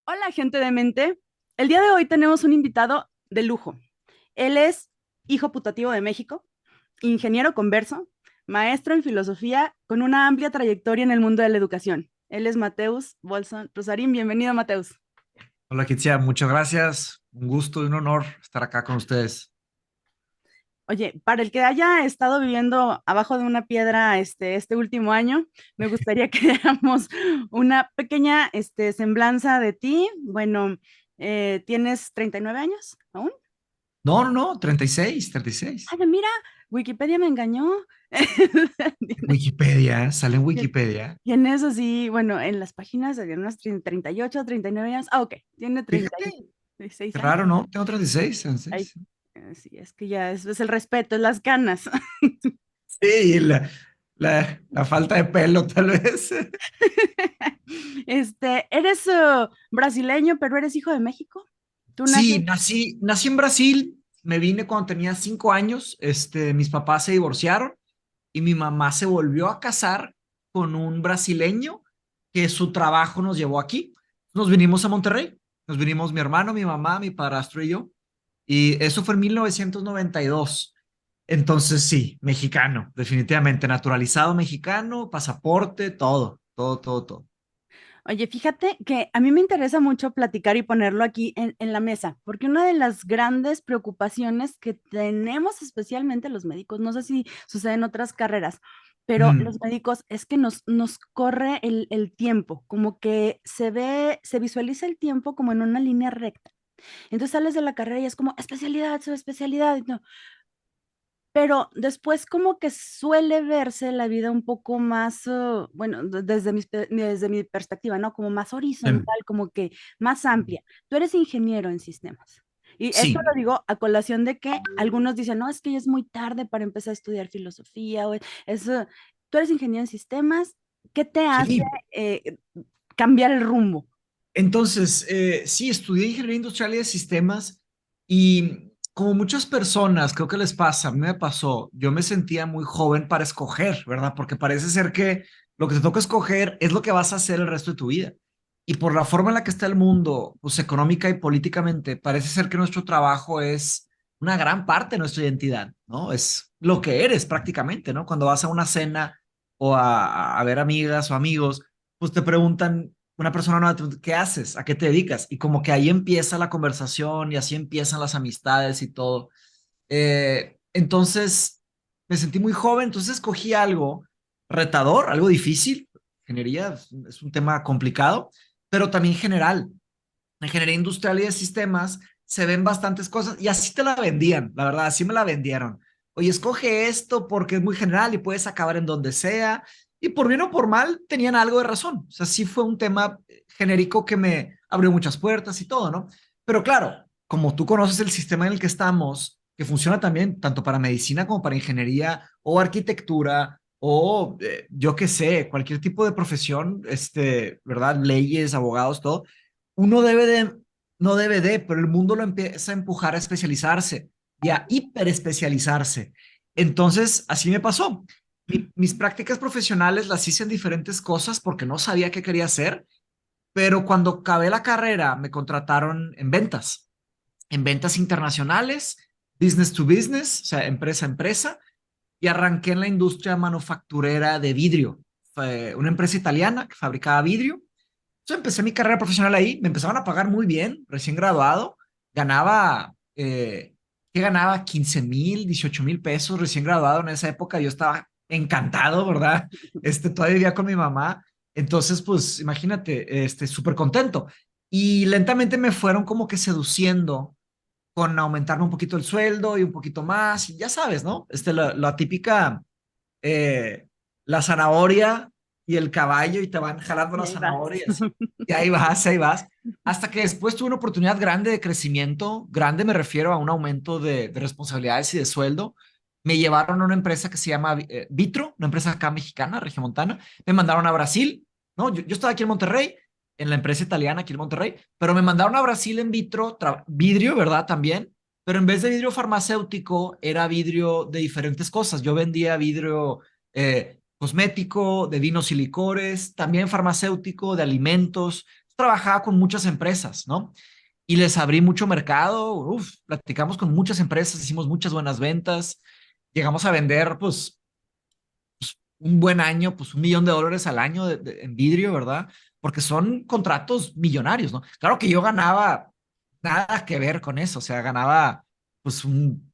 Hola, gente de mente. El día de hoy tenemos un invitado de lujo. Él es hijo putativo de México, ingeniero converso, maestro en filosofía con una amplia trayectoria en el mundo de la educación. Él es Mateus Bolson Rosarín. Bienvenido, Mateus. Hola, Kitsia, muchas gracias. Un gusto y un honor estar acá con ustedes. Oye, para el que haya estado viviendo abajo de una piedra este último año, me gustaría que diéramos una pequeña semblanza de ti. Bueno, ¿tienes 39 años aún? No, no, no, 36, 36. Ay, mira, Wikipedia me engañó. Wikipedia, sale en Tien- Wikipedia. Tiene eso sí, bueno, en las páginas de unos 38, 39 años. Ah, ok, tiene Fíjate, 36 qué años. raro, ¿no? Tengo 36, 36. Ay, sí, es que ya es el respeto, es las ganas. Sí, la falta de pelo, tal vez. Eres brasileño, pero eres hijo de México. Tú Sí, naces. nací en Brasil. Me vine cuando tenía 5 años. Mis papás se divorciaron y mi mamá se volvió a casar con un brasileño que su trabajo nos llevó aquí. Nos vinimos a Monterrey. Nos vinimos mi hermano, mi mamá, mi padrastro y yo. Y eso fue en 1992. Entonces, sí, mexicano, definitivamente, naturalizado mexicano, pasaporte, todo, todo, todo, todo. Oye, fíjate que a mí me interesa mucho platicar y ponerlo aquí en la mesa, porque una de las grandes preocupaciones que tenemos especialmente los médicos, no sé si sucede en otras carreras, pero Mm, los médicos es que nos corre el tiempo, como que se visualiza el tiempo como en una línea recta. Entonces sales de la carrera y es como especialidad, subespecialidad, y no. Pero después como que suele verse la vida un poco más, bueno, desde mi perspectiva, ¿no? Como más em, horizontal, como que más amplia. Tú eres ingeniero en sistemas. Y esto sí, lo digo a colación de que algunos dicen, no, es que ya es muy tarde para empezar a estudiar filosofía. Tú eres ingeniero en sistemas. ¿Qué te hace sí. eh, cambiar el rumbo? Entonces, sí, estudié ingeniería industrial y de sistemas y como muchas personas, creo que les pasa, a mí me pasó, yo me sentía muy joven para escoger, ¿verdad? Porque parece ser que lo que te toca escoger es lo que vas a hacer el resto de tu vida. Y por la forma en la que está el mundo, pues económica y políticamente, parece ser que nuestro trabajo es una gran parte de nuestra identidad, ¿no? Es lo que eres prácticamente, ¿no? Cuando vas a una cena o a ver amigas o amigos, pues te preguntan una persona nueva, ¿qué haces? ¿A qué te dedicas? Y como que ahí empieza la conversación y así empiezan las amistades y todo. Entonces, me sentí muy joven, entonces escogí algo retador, algo difícil. Ingeniería es un tema complicado, pero también general. En ingeniería industrial y de sistemas se ven bastantes cosas y así te la vendían, la verdad, así me la vendieron. Oye, escoge esto porque es muy general y puedes acabar en donde sea. Y por bien o por mal, tenían algo de razón. O sea, sí fue un tema genérico que me abrió muchas puertas y todo, ¿no? Pero claro, como tú conoces el sistema en el que estamos, que funciona también tanto para medicina como para ingeniería o arquitectura o yo qué sé, cualquier tipo de profesión, ¿verdad? Leyes, abogados, todo uno debe de, no debe de, pero el mundo lo empieza a empujar a especializarse y a hiperespecializarse. Entonces, así me pasó. Mis prácticas profesionales las hice en diferentes cosas porque no sabía qué quería hacer, pero cuando acabé la carrera me contrataron en ventas internacionales, business to business, o sea, empresa a empresa, y arranqué en la industria manufacturera de vidrio. Fue una empresa italiana que fabricaba vidrio. Entonces empecé mi carrera profesional ahí, me empezaban a pagar muy bien, recién graduado, ganaba, ¿qué ganaba? 15,000, 18,000 pesos recién graduado en esa época, yo estaba encantado, ¿verdad? Todavía vivía con mi mamá, entonces pues imagínate, súper contento. Y lentamente me fueron como que seduciendo con aumentarme un poquito el sueldo y un poquito más, y ya sabes, ¿no? La típica eh, la zanahoria y el caballo y te van jalando Y la ahí vas. zanahoria y así. Y ahí vas. Hasta que después tuve una oportunidad grande de crecimiento. Grande me refiero a un aumento de responsabilidades y de sueldo. Me llevaron a una empresa que se llama Vitro, una empresa acá mexicana, regiomontana. Me mandaron a Brasil, ¿no? Yo estaba aquí en Monterrey, en la empresa italiana aquí en Monterrey, pero me mandaron a Brasil en Vitro, vidrio, ¿verdad? También, pero en vez de vidrio farmacéutico, era vidrio de diferentes cosas. Yo vendía vidrio cosmético, de vinos y licores, también farmacéutico, de alimentos. trabajaba con muchas empresas, ¿no? Y les abrí mucho mercado, platicamos con muchas empresas, hicimos muchas buenas ventas, llegamos a vender, pues, un buen año, pues $1 millón al año en vidrio, ¿verdad? Porque son contratos millonarios, ¿no? Claro que yo ganaba nada que ver con eso, o sea, ganaba, pues,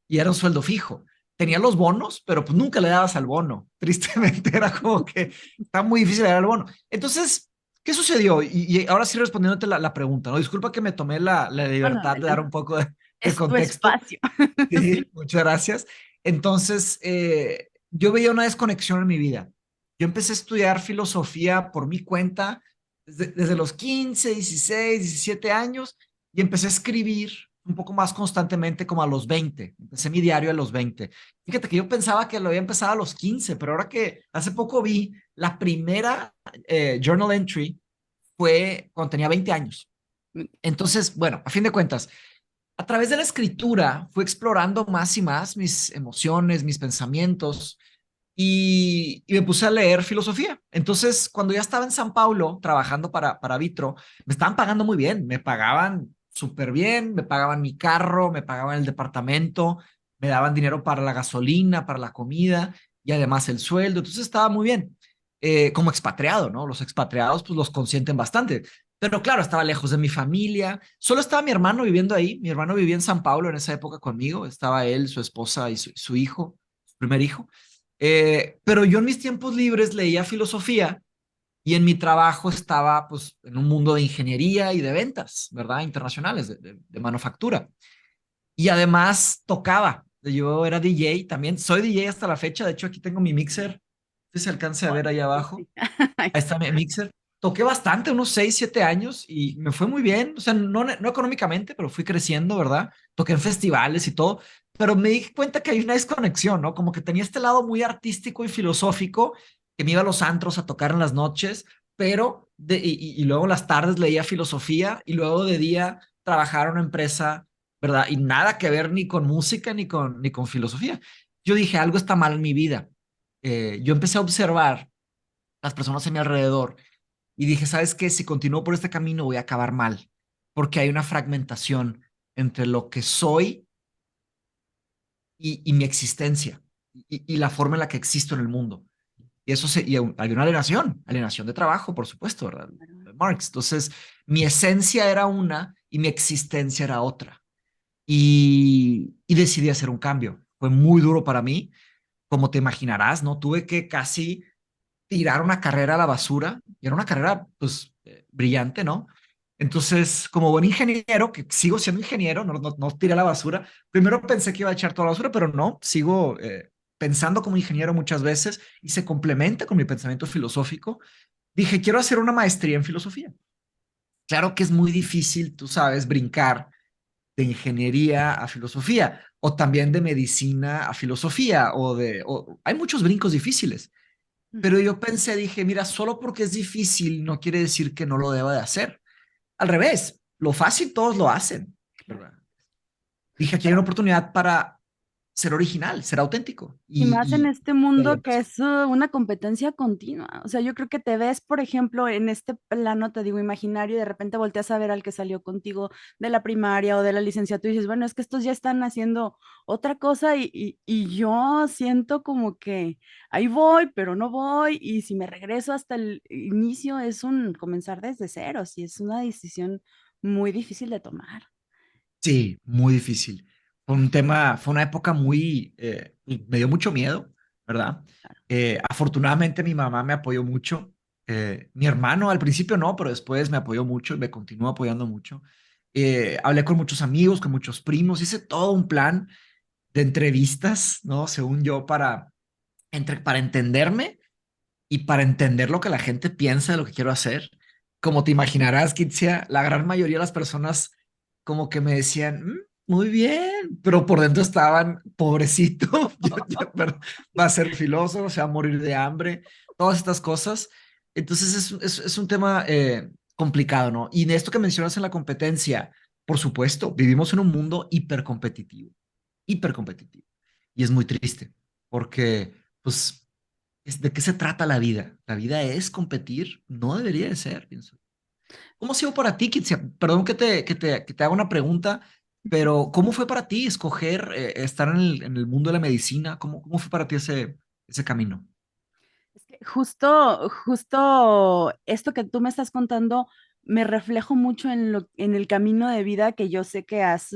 y era un sueldo fijo. Tenía los bonos, pero pues nunca le dabas al bono. Tristemente era como que está muy difícil dar el bono. Entonces, ¿qué sucedió? Y ahora sí respondiéndote la pregunta, ¿no? Disculpa que me tomé la Bueno, libertad de dar un adelante. poco de Es tu contexto. espacio. Sí, Sí. muchas gracias. Entonces, yo veía una desconexión en mi vida. Yo empecé a estudiar filosofía por mi cuenta desde los 15, 16, 17 años y empecé a escribir un poco más constantemente como a los 20. Empecé mi diario a los 20. Fíjate que yo pensaba que lo había empezado a los 15, pero ahora que hace poco vi la primera journal entry fue cuando tenía 20 años. Entonces, bueno, a fin de cuentas, a través de la escritura fui explorando más y más mis emociones, mis pensamientos y me puse a leer filosofía. Entonces, cuando ya estaba en San Paulo trabajando para Vitro, me estaban pagando muy bien, me pagaban súper bien, me pagaban mi carro, me pagaban el departamento, me daban dinero para la gasolina, para la comida y además el sueldo. Entonces estaba muy bien. Como expatriado, ¿no? Los expatriados pues los consienten bastante. Pero claro, estaba lejos de mi familia. Solo estaba mi hermano viviendo ahí. Mi hermano vivía en San Paulo en esa época conmigo. Estaba él, su esposa y su hijo, su primer hijo. Pero yo en mis tiempos libres leía filosofía y en mi trabajo estaba pues en un mundo de ingeniería y de ventas, ¿verdad? Internacionales, de manufactura. Y además tocaba. Yo era DJ también. Soy DJ hasta la fecha. De hecho, aquí tengo mi mixer. Si se alcance a ver ahí Sí, abajo. sí. Ahí está mi mixer. Toqué bastante, unos 6 7 años y me fue muy bien. O sea, no económicamente, pero fui creciendo, ¿verdad? Toqué en festivales y todo. Pero me di cuenta que hay una desconexión, ¿no? Como que tenía este lado muy artístico y filosófico, que me iba a los antros a tocar en las noches, pero y luego en las tardes leía filosofía y luego de día trabajar en una empresa, ¿verdad? Y nada que ver ni con música ni con filosofía. Yo dije, algo está mal en mi vida. Yo empecé a observar las personas a mi alrededor y dije, ¿sabes qué? Si continúo por este camino voy a acabar mal, porque hay una fragmentación entre lo que soy y mi existencia y la forma en la que existo en el mundo. Y eso hay una alienación de trabajo, por supuesto, ¿verdad? Marx. Entonces, mi esencia era una y mi existencia era otra. Y decidí hacer un cambio. Fue muy duro para mí, como te imaginarás, ¿no? Tuve que casi tirar una carrera a la basura, y era una carrera, pues, brillante, ¿no? Entonces, como buen ingeniero, que sigo siendo ingeniero, no tiré a la basura, primero pensé que iba a echar toda la basura, pero no, sigo pensando como ingeniero muchas veces y se complementa con mi pensamiento filosófico. Dije, quiero hacer una maestría en filosofía. Claro que es muy difícil, tú sabes, brincar de ingeniería a filosofía, o también de medicina a filosofía, hay muchos brincos difíciles. Pero yo pensé, dije, mira, solo porque es difícil no quiere decir que no lo deba de hacer. Al revés, lo fácil todos lo hacen, Claro. ¿verdad? Dije, aquí hay una oportunidad para ser original, ser auténtico. Y más en este Y ahí mundo que empezó. es una competencia continua. O sea, yo creo que te ves, por ejemplo, en este plano, te digo, imaginario, y de repente volteas a ver al que salió contigo de la primaria o de la licenciatura y dices, bueno, es que estos ya están haciendo otra cosa y yo siento como que ahí voy, pero no voy. Y si me regreso hasta el inicio, es un comenzar desde cero. Sí, es una decisión muy difícil de tomar. Sí, muy difícil. Fue una época muy, me dio mucho miedo, ¿verdad? Afortunadamente mi mamá me apoyó mucho. Mi hermano al principio no, pero después me apoyó mucho y me continuó apoyando mucho. Hablé con muchos amigos, con muchos primos, hice todo un plan de entrevistas, ¿no? Según yo, para entenderme y para entender lo que la gente piensa de lo que quiero hacer. Como te imaginarás, Kitsia, la gran mayoría de las personas como que me decían, muy bien, pero por dentro estaban, pobrecito, pero va a ser filósofo, se va a morir de hambre, todas estas cosas. Entonces es un tema complicado, ¿no? Y de esto que mencionas en la competencia, por supuesto, vivimos en un mundo hipercompetitivo, hipercompetitivo. Y es muy triste, porque, pues, ¿de qué se trata la vida? La vida es competir, no debería de ser, pienso. ¿Cómo ha sido para ti, Kitsia? Perdón que te haga una pregunta, pero ¿cómo fue para ti escoger estar en el mundo de la medicina? ¿Cómo fue para ti ese camino? Es que justo esto que tú me estás contando, me reflejo mucho en el camino de vida que yo sé que has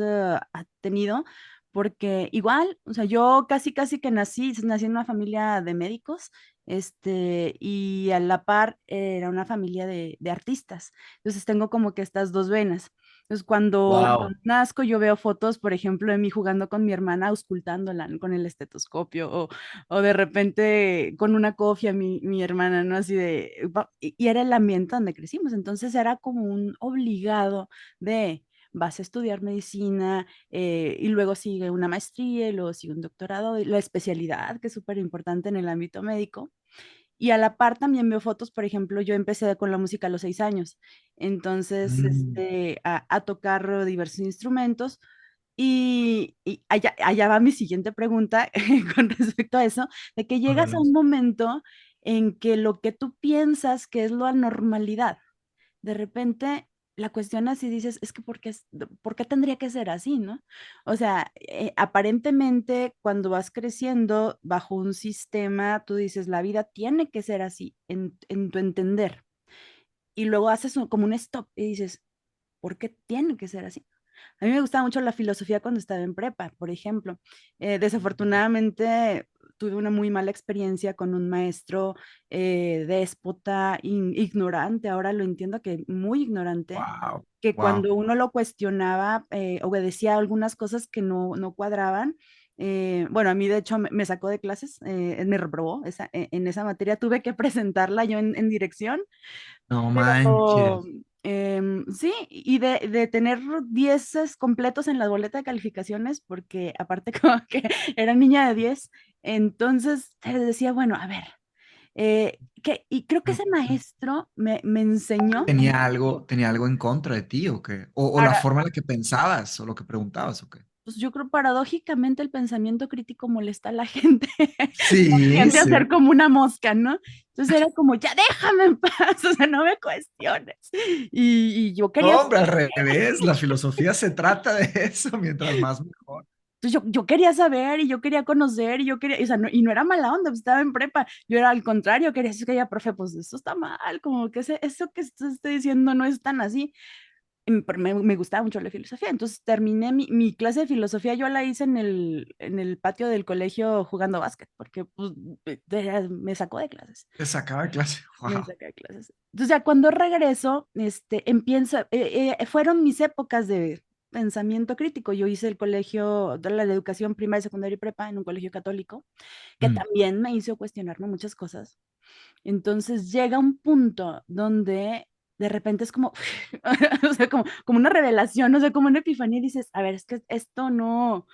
tenido, porque igual, o sea, yo casi que nací en una familia de médicos, y a la par era una familia de artistas. Entonces tengo como que estas dos venas. Entonces, cuando Wow. nazco, yo veo fotos, por ejemplo, de mí jugando con mi hermana, auscultándola, ¿no? Con el estetoscopio, o de repente con una cofia mi hermana, ¿no? Así de, y era el ambiente donde crecimos, entonces era como un obligado de, vas a estudiar medicina, y luego sigue una maestría, y luego sigue un doctorado, y la especialidad, que es súper importante en el ámbito médico. Y a la par también veo fotos, por ejemplo, yo empecé con la música a los 6 años, entonces, Mm, a tocar diversos instrumentos, y allá va mi siguiente pregunta con respecto a eso, de que llegas a un órale. momento en que lo que tú piensas que es la normalidad, de repente la cuestionas y dices, es que ¿por qué tendría que ser así, no? O sea, aparentemente cuando vas creciendo bajo un sistema, tú dices, la vida tiene que ser así en tu entender. Y luego haces como un stop y dices, ¿por qué tiene que ser así? A mí me gustaba mucho la filosofía cuando estaba en prepa, por ejemplo. Desafortunadamente tuve una muy mala experiencia con un maestro déspota, ignorante, ahora lo entiendo que muy ignorante, Wow. que Wow. cuando uno lo cuestionaba, obedecía algunas cosas que no cuadraban. Bueno, a mí de hecho me sacó de clases, me reprobó en esa materia, tuve que presentarla yo en dirección, No pero manches. sí, y de tener 10 completos en la boleta de calificaciones, porque aparte como que era niña de 10, entonces decía, bueno, a ver, y creo que ese maestro me enseñó. ¿Tenía algo en contra de ti o qué? O la forma en la que pensabas o lo que preguntabas o qué? Pues yo creo paradójicamente el pensamiento crítico molesta a la gente, la Sí, tiende a sí. ser como una mosca, ¿no? Entonces era como, ya déjame en paz, o sea, no me cuestiones. Y yo quería, No, hombre, al revés. La filosofía se trata de eso, mientras más mejor. pues yo quería saber y yo quería conocer y yo quería, o sea, y no era mala onda, pues estaba en prepa, yo era al contrario, quería decir que ya, profe, pues eso está mal, como que eso que usted está diciendo no es tan así. Pero me gustaba mucho la filosofía. Entonces terminé mi clase de filosofía, yo la hice en el patio del colegio jugando básquet, porque pues, me sacó de clases. Te sacaba de clase. Me Wow. saca de clases. Entonces ya cuando regreso, fueron mis épocas de pensamiento crítico. Yo hice el colegio, de la educación primaria, secundaria y prepa en un colegio católico, que Mm. también me hizo cuestionarme muchas cosas. Entonces llega un punto donde de repente es como, o sea, como una revelación, o sea, como una epifanía y dices, a ver, es que esto no,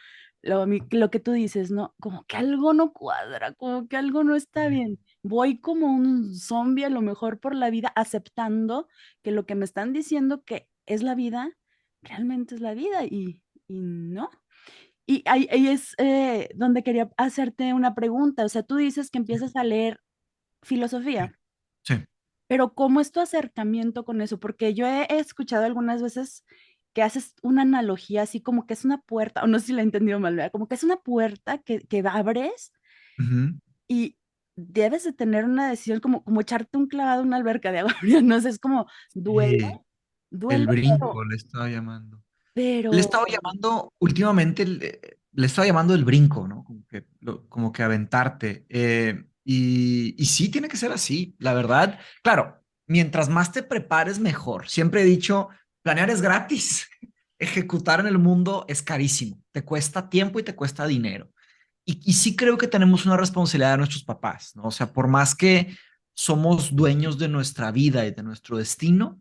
lo que tú dices, no, como que algo no cuadra, como que algo no está bien. Voy como un zombie a lo mejor por la vida aceptando que lo que me están diciendo que es la vida, realmente es la vida y no. Y ahí es donde quería hacerte una pregunta, o sea, tú dices que empiezas a leer filosofía, Sí. pero ¿cómo es tu acercamiento con eso? Porque yo he escuchado algunas veces que haces una analogía así como que es una puerta, o no sé si la he entendido mal, ¿verdad? Como que es una puerta que abres Ujú. y debes de tener una decisión como echarte un clavado en una alberca de agua fría, no sé, es como duele, Sí, el duele, brinco le estaba llamando. Le pero estaba llamando últimamente, le estaba llamando el brinco, ¿no? Como que aventarte. Y sí tiene que ser así, la verdad. Claro, mientras más te prepares, mejor. Siempre he dicho, planear es gratis, ejecutar en el mundo es carísimo. Te cuesta tiempo y te cuesta dinero. Y sí creo que tenemos una responsabilidad de nuestros papás, ¿no? O sea, por más que somos dueños de nuestra vida y de nuestro destino,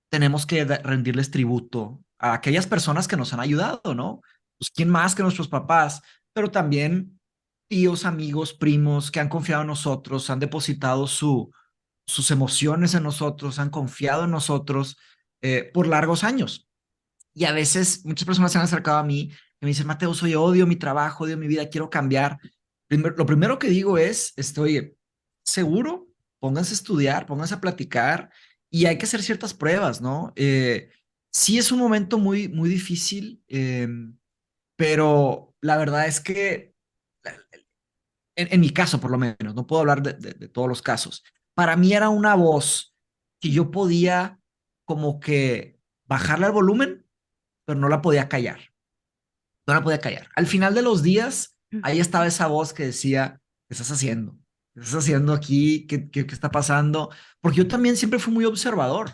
tenemos que rendirles tributo a aquellas personas que nos han ayudado, ¿no? Pues quién más que nuestros papás, pero también tíos, amigos, primos que han confiado en nosotros, han depositado sus emociones en nosotros, han confiado en nosotros por largos años. Y a veces muchas personas se han acercado a mí y me dicen, Mateo, soy odio mi trabajo, odio mi vida, quiero cambiar. Lo primero que digo es, estoy seguro, pónganse a estudiar, pónganse a platicar y hay que hacer ciertas pruebas, ¿no? Sí es un momento muy, muy difícil, pero la verdad es que en mi caso por lo menos, no puedo hablar de todos los casos, para mí era una voz que yo podía como que bajarle al volumen, pero no la podía callar, no la podía callar. Al final de los días, ahí estaba esa voz que decía, ¿qué estás haciendo? ¿Qué estás haciendo aquí? ¿Qué está pasando? Porque yo también siempre fui muy observador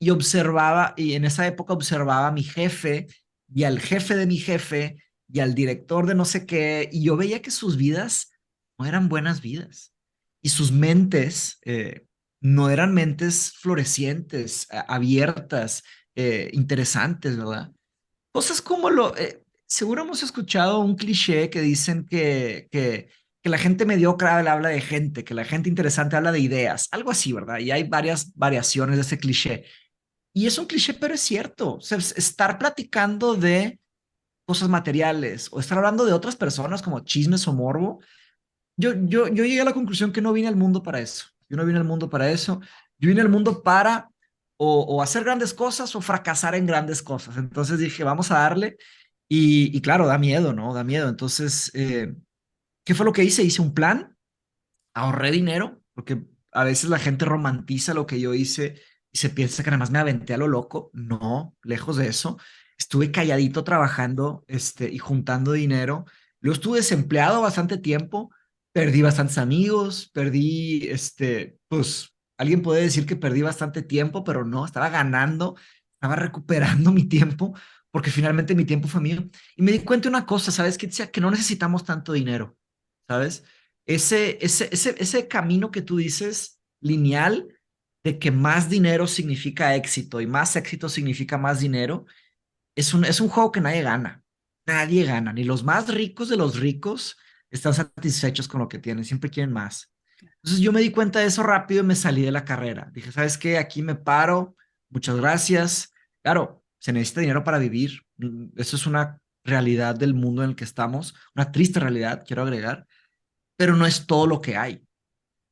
y observaba, y en esa época observaba a mi jefe y al jefe de mi jefe y al director de no sé qué, y yo veía que sus vidas no eran buenas vidas y sus mentes no eran mentes florecientes, abiertas, interesantes, ¿verdad? Cosas como seguro hemos escuchado un cliché que dicen que la gente mediocre habla de gente, que la gente interesante habla de ideas, algo así, ¿verdad? Y hay varias variaciones de ese cliché. Y es un cliché, pero es cierto. O sea, estar platicando de cosas materiales o estar hablando de otras personas como chismes o morbo, yo llegué a la conclusión que no vine al mundo para eso. Yo no vine al mundo para eso. Yo vine al mundo para o hacer grandes cosas o fracasar en grandes cosas. Entonces dije, vamos a darle. Y claro, da miedo, ¿no? Da miedo. Entonces, ¿qué fue lo que hice? Hice un plan, ahorré dinero, porque a veces la gente romantiza lo que yo hice y se piensa que nada más me aventé a lo loco. No, lejos de eso. Estuve calladito trabajando, y juntando dinero. Luego estuve desempleado bastante tiempo, perdí bastantes amigos, perdí, pues, alguien puede decir que perdí bastante tiempo, pero no, estaba ganando, estaba recuperando mi tiempo, porque finalmente mi tiempo fue mío. Y me di cuenta de una cosa, ¿sabes? Que no necesitamos tanto dinero, ¿sabes? Ese camino que tú dices, lineal, de que más dinero significa éxito y más éxito significa más dinero, es un juego que nadie gana. Nadie gana, ni los más ricos de los ricos están satisfechos con lo que tienen, siempre quieren más. Entonces yo me di cuenta de eso rápido y me salí de la carrera. Dije, ¿sabes qué? Aquí me paro, muchas gracias. Claro, se necesita dinero para vivir. Eso es una realidad del mundo en el que estamos, una triste realidad, quiero agregar, pero no es todo lo que hay.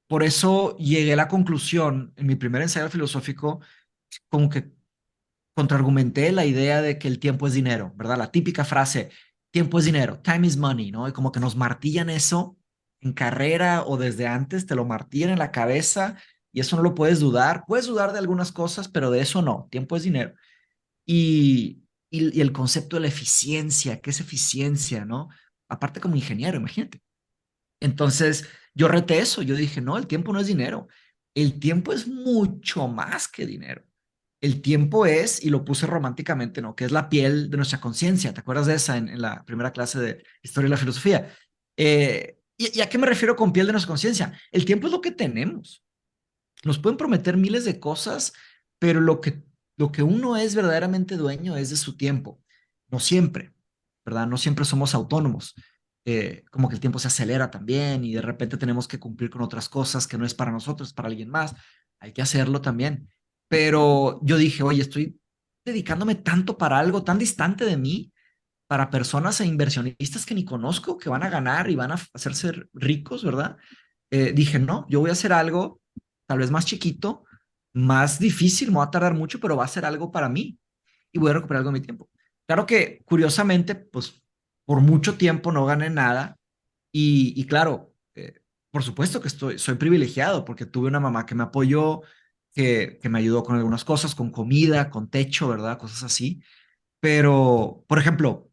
Por eso llegué a la conclusión en mi primer ensayo filosófico, como que contraargumenté la idea de que el tiempo es dinero, ¿verdad? La típica frase, tiempo es dinero, time is money, ¿no? Y como que nos martillan eso en carrera o desde antes, te lo martillan en la cabeza y eso no lo puedes dudar. Puedes dudar de algunas cosas, pero de eso no, tiempo es dinero. Y el concepto de la eficiencia, ¿qué es eficiencia, no? Aparte como ingeniero, imagínate. Entonces, yo reté eso, yo dije, no, el tiempo no es dinero, el tiempo es mucho más que dinero. El tiempo es, y lo puse románticamente, ¿no? Que es la piel de nuestra conciencia. ¿Te acuerdas de esa en la primera clase de Historia de la Filosofía? ¿Y a qué me refiero con piel de nuestra conciencia? El tiempo es lo que tenemos. Nos pueden prometer miles de cosas, pero lo que uno es verdaderamente dueño es de su tiempo. No siempre, ¿verdad? No siempre somos autónomos. Como que el tiempo se acelera también y de repente tenemos que cumplir con otras cosas que no es para nosotros, es para alguien más. Hay que hacerlo también. Pero yo dije, oye, estoy dedicándome tanto para algo tan distante de mí, para personas e inversionistas que ni conozco, que van a ganar y van a hacerse ricos, ¿verdad? Dije, no, yo voy a hacer algo tal vez más chiquito, más difícil, me va a tardar mucho, pero va a ser algo para mí y voy a recuperar algo de mi tiempo. Claro que, curiosamente, pues por mucho tiempo no gané nada y claro, por supuesto que soy privilegiado porque tuve una mamá que me apoyó, que me ayudó con algunas cosas, con comida, con techo, ¿verdad? Cosas así. Pero, por ejemplo,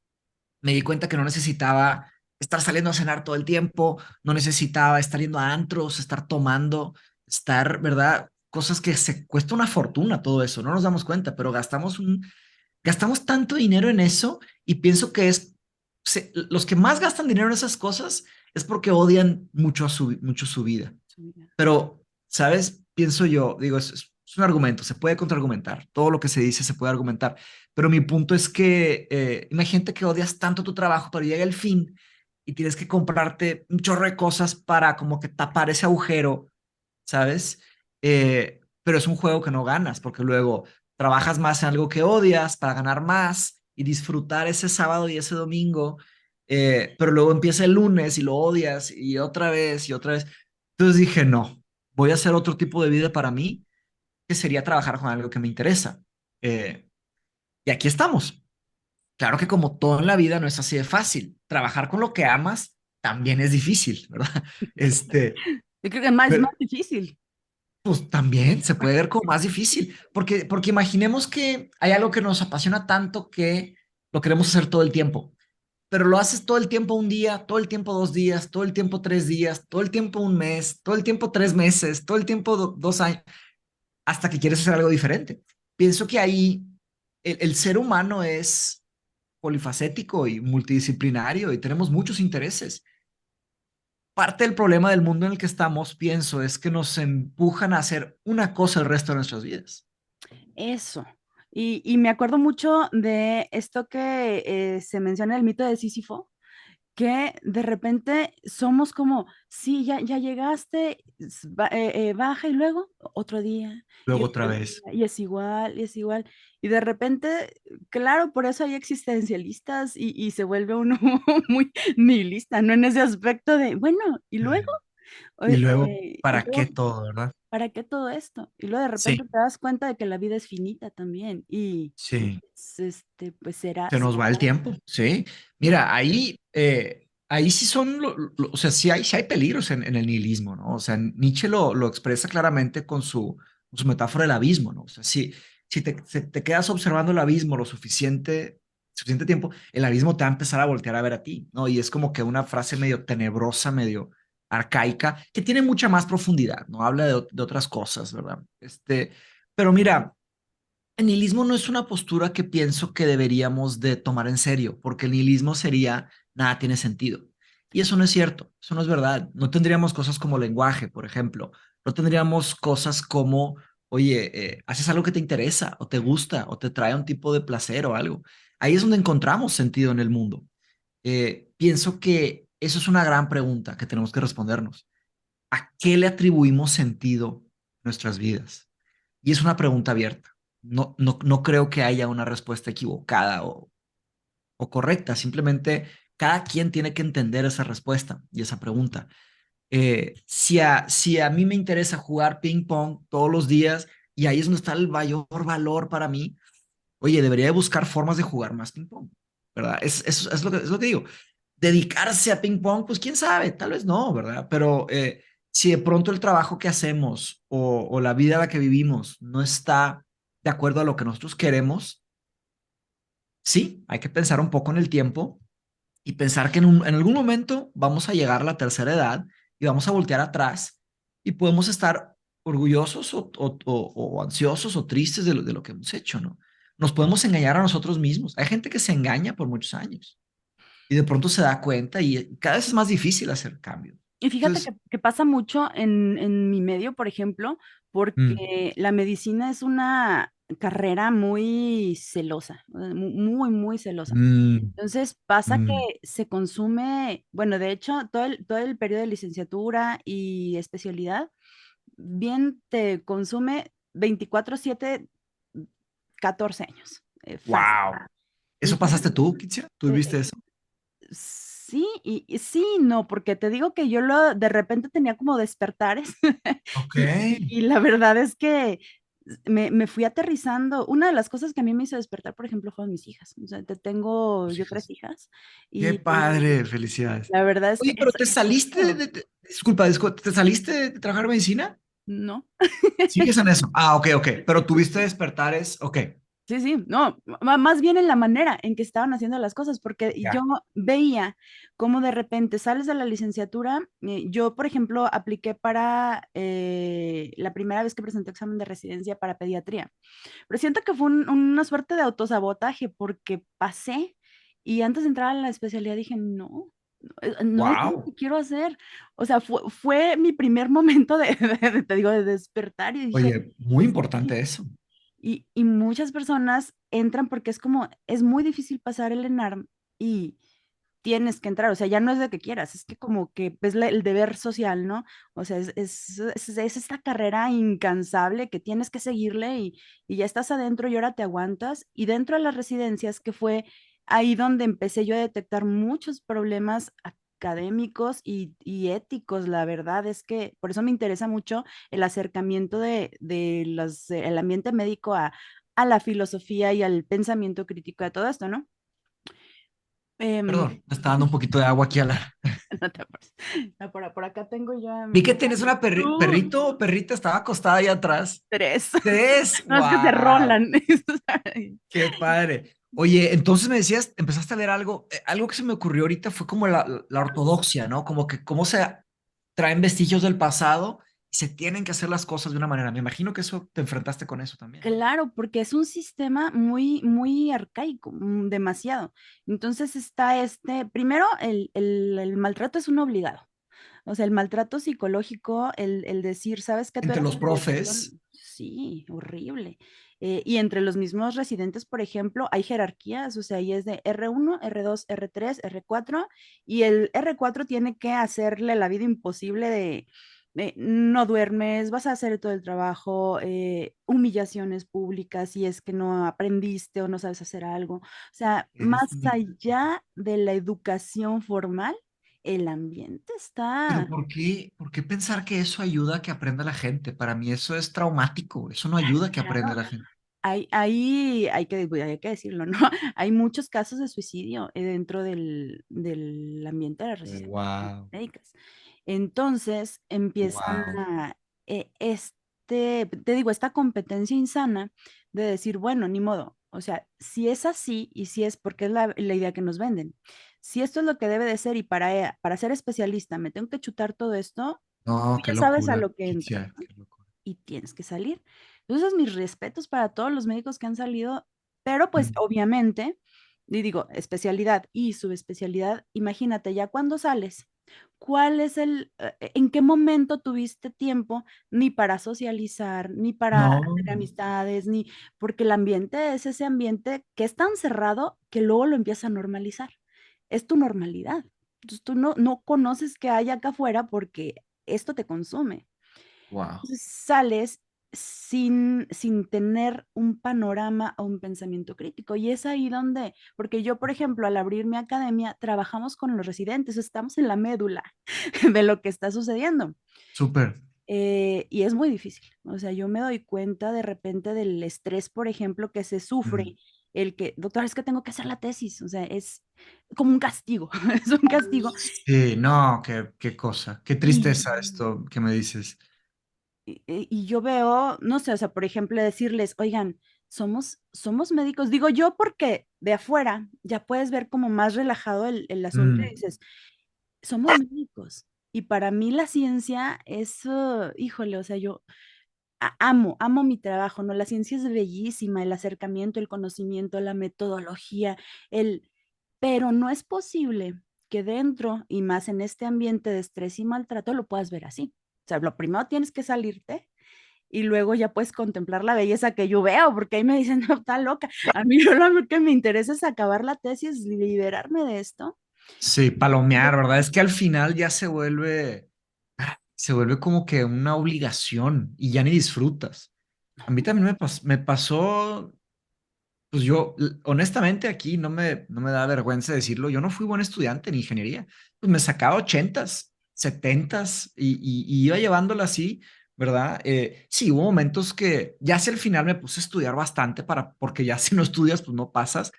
me di cuenta que no necesitaba estar saliendo a cenar todo el tiempo, no necesitaba estar yendo a antros, estar tomando, estar, ¿verdad? Cosas que se cuesta una fortuna todo eso, no nos damos cuenta, pero gastamos tanto dinero en eso y pienso que los que más gastan dinero en esas cosas es porque odian mucho su vida. Pero, ¿sabes? Pienso yo, digo, es un argumento, se puede contraargumentar, todo lo que se dice se puede argumentar, pero mi punto es que imagínate que odias tanto tu trabajo, pero llega el fin y tienes que comprarte un chorro de cosas para como que tapar ese agujero, ¿sabes? Pero es un juego que no ganas, porque luego trabajas más en algo que odias para ganar más y disfrutar ese sábado y ese domingo, pero luego empieza el lunes y lo odias y otra vez y otra vez. Entonces dije, no, voy a hacer otro tipo de vida para mí que sería trabajar con algo que me interesa. Eh, y aquí estamos. Claro que como todo en la vida no es así de fácil. Trabajar con lo que amas también es difícil, ¿verdad? Este, Yo creo que más pero difícil. pues también se puede ver como más difícil, porque imaginemos que hay algo que nos apasiona tanto que lo queremos hacer todo el tiempo, pero lo haces todo el tiempo un día, todo el tiempo 2 días, todo el tiempo 3 días, todo el tiempo un mes, todo el tiempo 3 meses, todo el tiempo 2 años, hasta que quieres hacer algo diferente. Pienso que ahí el ser humano es polifacético y multidisciplinario y tenemos muchos intereses. Parte del problema del mundo en el que estamos, pienso, es que nos empujan a hacer una cosa el resto de nuestras vidas. Eso. Y me acuerdo mucho de esto que se menciona el mito de Sísifo, que de repente somos como, sí, ya llegaste, baja y luego Luego y otra otro vez. día, y es igual, y es igual. Y de repente, claro, por eso hay existencialistas y se vuelve uno muy nihilista, ¿no? En ese aspecto de, bueno, y luego, Y luego, y ¿para qué luego todo, verdad? ¿para qué todo esto? Y luego de Sí, repente te das cuenta de que la vida es finita también y sí. pues será, Se nos va el tiempo, sí. Mira, ahí sí son, o sea, sí hay peligros en el nihilismo, ¿no? O sea, Nietzsche lo expresa claramente con su metáfora del abismo, ¿no? O sea, si te quedas observando el abismo suficiente tiempo, el abismo te va a empezar a voltear a ver a ti, ¿no? Y es como que una frase medio tenebrosa, medio arcaica, que tiene mucha más profundidad, ¿no? Habla de otras cosas, ¿verdad? Pero mira, el nihilismo no es una postura que pienso que deberíamos de tomar en serio, porque el nihilismo sería nada tiene sentido. Y eso no es cierto, eso no es verdad. No tendríamos cosas como lenguaje, por ejemplo. No tendríamos cosas como, oye, haces algo que te interesa o te gusta o te trae un tipo de placer o algo. Ahí es donde encontramos sentido en el mundo. Pienso que eso es una gran pregunta que tenemos que respondernos. ¿A qué le atribuimos sentido a nuestras vidas? Y es una pregunta abierta. No creo que haya una respuesta equivocada o correcta. Simplemente cada quien tiene que entender esa respuesta y esa pregunta. Si a mí me interesa jugar ping pong todos los días y ahí es donde está el mayor valor para mí, oye, debería de buscar formas de jugar más ping pong, ¿verdad? Es lo que digo. Dedicarse a ping pong, pues quién sabe, tal vez no, ¿verdad? Pero si de pronto el trabajo que hacemos o la vida a la que vivimos no está de acuerdo a lo que nosotros queremos, sí, hay que pensar un poco en el tiempo y pensar que en algún momento vamos a llegar a la tercera edad y vamos a voltear atrás y podemos estar orgullosos o ansiosos o tristes de lo que hemos hecho, ¿no? Nos podemos engañar a nosotros mismos. Hay gente que se engaña por muchos años y de pronto se da cuenta y cada vez es más difícil hacer cambios. Y fíjate Entonces, que pasa mucho en mi medio, por ejemplo, mm, porque la medicina es una carrera muy celosa, muy, muy celosa. mm, Entonces pasa que mm, se consume, bueno, de hecho, todo el periodo de licenciatura y especialidad, bien te consume 24/7, 14 años, fácil. wow. ¿Eso Entonces, pasaste tú, Kitsia? ¿Tú eh, viste eso? sí, y sí, no, porque te digo que yo de repente tenía como despertares Ok. y la verdad es que me fui aterrizando. Una de las cosas que a mí me hizo despertar, por ejemplo, fueron mis hijas. O sea, tengo Tus yo tres hijas. hijas Qué y padre, felicidades. la verdad es que Oye, pero te saliste disculpa, ¿te saliste de trabajar medicina? no. ¿Sigues en eso? Ah, ok, ok. Pero tuviste despertares, ok. Sí, sí, no, más bien en la manera en que estaban haciendo las cosas, porque yo Ya. veía cómo de repente sales de la licenciatura. Yo, por ejemplo, apliqué para la primera vez que presenté examen de residencia para pediatría, pero siento que fue una suerte de autosabotaje porque pasé y antes de entrar a la especialidad dije, no, no es lo Wow. que quiero hacer. O sea, fue mi primer momento te digo, de despertar y dije, Oye, muy importante eso. y muchas personas entran porque es como, es muy difícil pasar el ENARM y tienes que entrar, o sea, ya no es de que quieras, es que como que es el deber social, ¿no? O sea, es esta carrera incansable que tienes que seguirle y ya estás adentro y ahora te aguantas. Y dentro de las residencias, que fue ahí donde empecé yo a detectar muchos problemas académicos y éticos. La verdad es que por eso me interesa mucho el acercamiento el ambiente médico a la filosofía y al pensamiento crítico de todo esto, ¿no? Em, Perdón, me está dando un poquito de agua aquí a la... no te apures. No, por acá tengo yo a Vi mi que tienes una tú, perrito o perrita, estaba acostada ahí atrás. tres. Tres, No, es que se wow, rolan. qué padre. Oye, entonces me decías, empezaste a leer algo, algo que se me ocurrió ahorita fue como la ortodoxia, ¿no? Como que cómo se traen vestigios del pasado y se tienen que hacer las cosas de una manera. Me imagino que eso te enfrentaste con eso también, ¿no? Claro, porque es un sistema muy, muy arcaico, demasiado. Entonces está primero el maltrato es un obligado. O sea, el maltrato psicológico, el decir, ¿sabes qué? Tú Entre eres los medio profes, chillón. Sí, horrible. Y entre los mismos residentes, por ejemplo, hay jerarquías, o sea, ahí es de R1, R2, R3, R4, y el R4 tiene que hacerle la vida imposible de no duermes, vas a hacer todo el trabajo, humillaciones públicas si es que no aprendiste o no sabes hacer algo. O sea, eres más un... allá de la educación formal, el ambiente Pero está. por qué pensar que eso ayuda a que aprenda la gente? Para mí eso es traumático, eso no ayuda a que aprenda Claro, la gente. hay que decirlo, ¿no? Hay muchos casos de suicidio dentro del ambiente de las residencias Wow, médicas. Entonces empiezan wow, te digo, esta competencia insana de decir, bueno, ni modo, o sea, si es así y si es porque es la idea que nos venden, si esto es lo que debe de ser y para ser especialista me tengo que chutar todo esto, tú no, qué ya sabes a locura, lo que entras, Kitia, ¿no? qué locura. Y tienes que salir. Entonces, mis respetos para todos los médicos que han salido, pero pues Mm. obviamente, y digo, especialidad y subespecialidad, imagínate ya cuando sales, en qué momento tuviste tiempo ni para socializar, ni para No, hacer amistades, porque el ambiente es ese ambiente que es tan cerrado que luego lo empieza a normalizar. Es tu normalidad. Entonces tú no conoces qué hay acá afuera porque esto te consume. wow. Entonces sales sin tener un panorama o un pensamiento crítico. Y es ahí donde, porque yo, por ejemplo, al abrir mi academia, trabajamos con los residentes, estamos en la médula de lo que está sucediendo. Súper. Y es muy difícil. O sea, yo me doy cuenta de repente del estrés, por ejemplo, que se Mm. sufre, el que, doctor, es que tengo que hacer la tesis. O sea, es como un castigo, es un castigo. Sí, no, qué cosa, qué Y, tristeza esto que me dices. y yo veo, no sé, o sea, por ejemplo, decirles, oigan, somos médicos, digo yo porque de afuera ya puedes ver como más relajado el asunto y Mm. dices, somos médicos. Y para mí la ciencia es, híjole, o sea, yo amo mi trabajo, ¿no? La ciencia es bellísima, el acercamiento, el conocimiento, la metodología, pero no es posible que dentro y más en este ambiente de estrés y maltrato lo puedas ver así. O sea, lo primero tienes que salirte y luego ya puedes contemplar la belleza que yo veo, porque ahí me dicen, no, está loca. A mí lo que me interesa es acabar la tesis, liberarme de esto. Sí, palomear, ¿verdad? Es que al final ya se vuelve como que una obligación y ya ni disfrutas. A mí también me pasó, pues yo, honestamente, aquí no me da vergüenza decirlo, yo no fui buen estudiante en ingeniería, pues me sacaba ochentas, setentas y iba llevándola así, ¿verdad? Sí, hubo momentos que ya hacia el final me puse a estudiar bastante porque ya si no estudias, pues no pasas,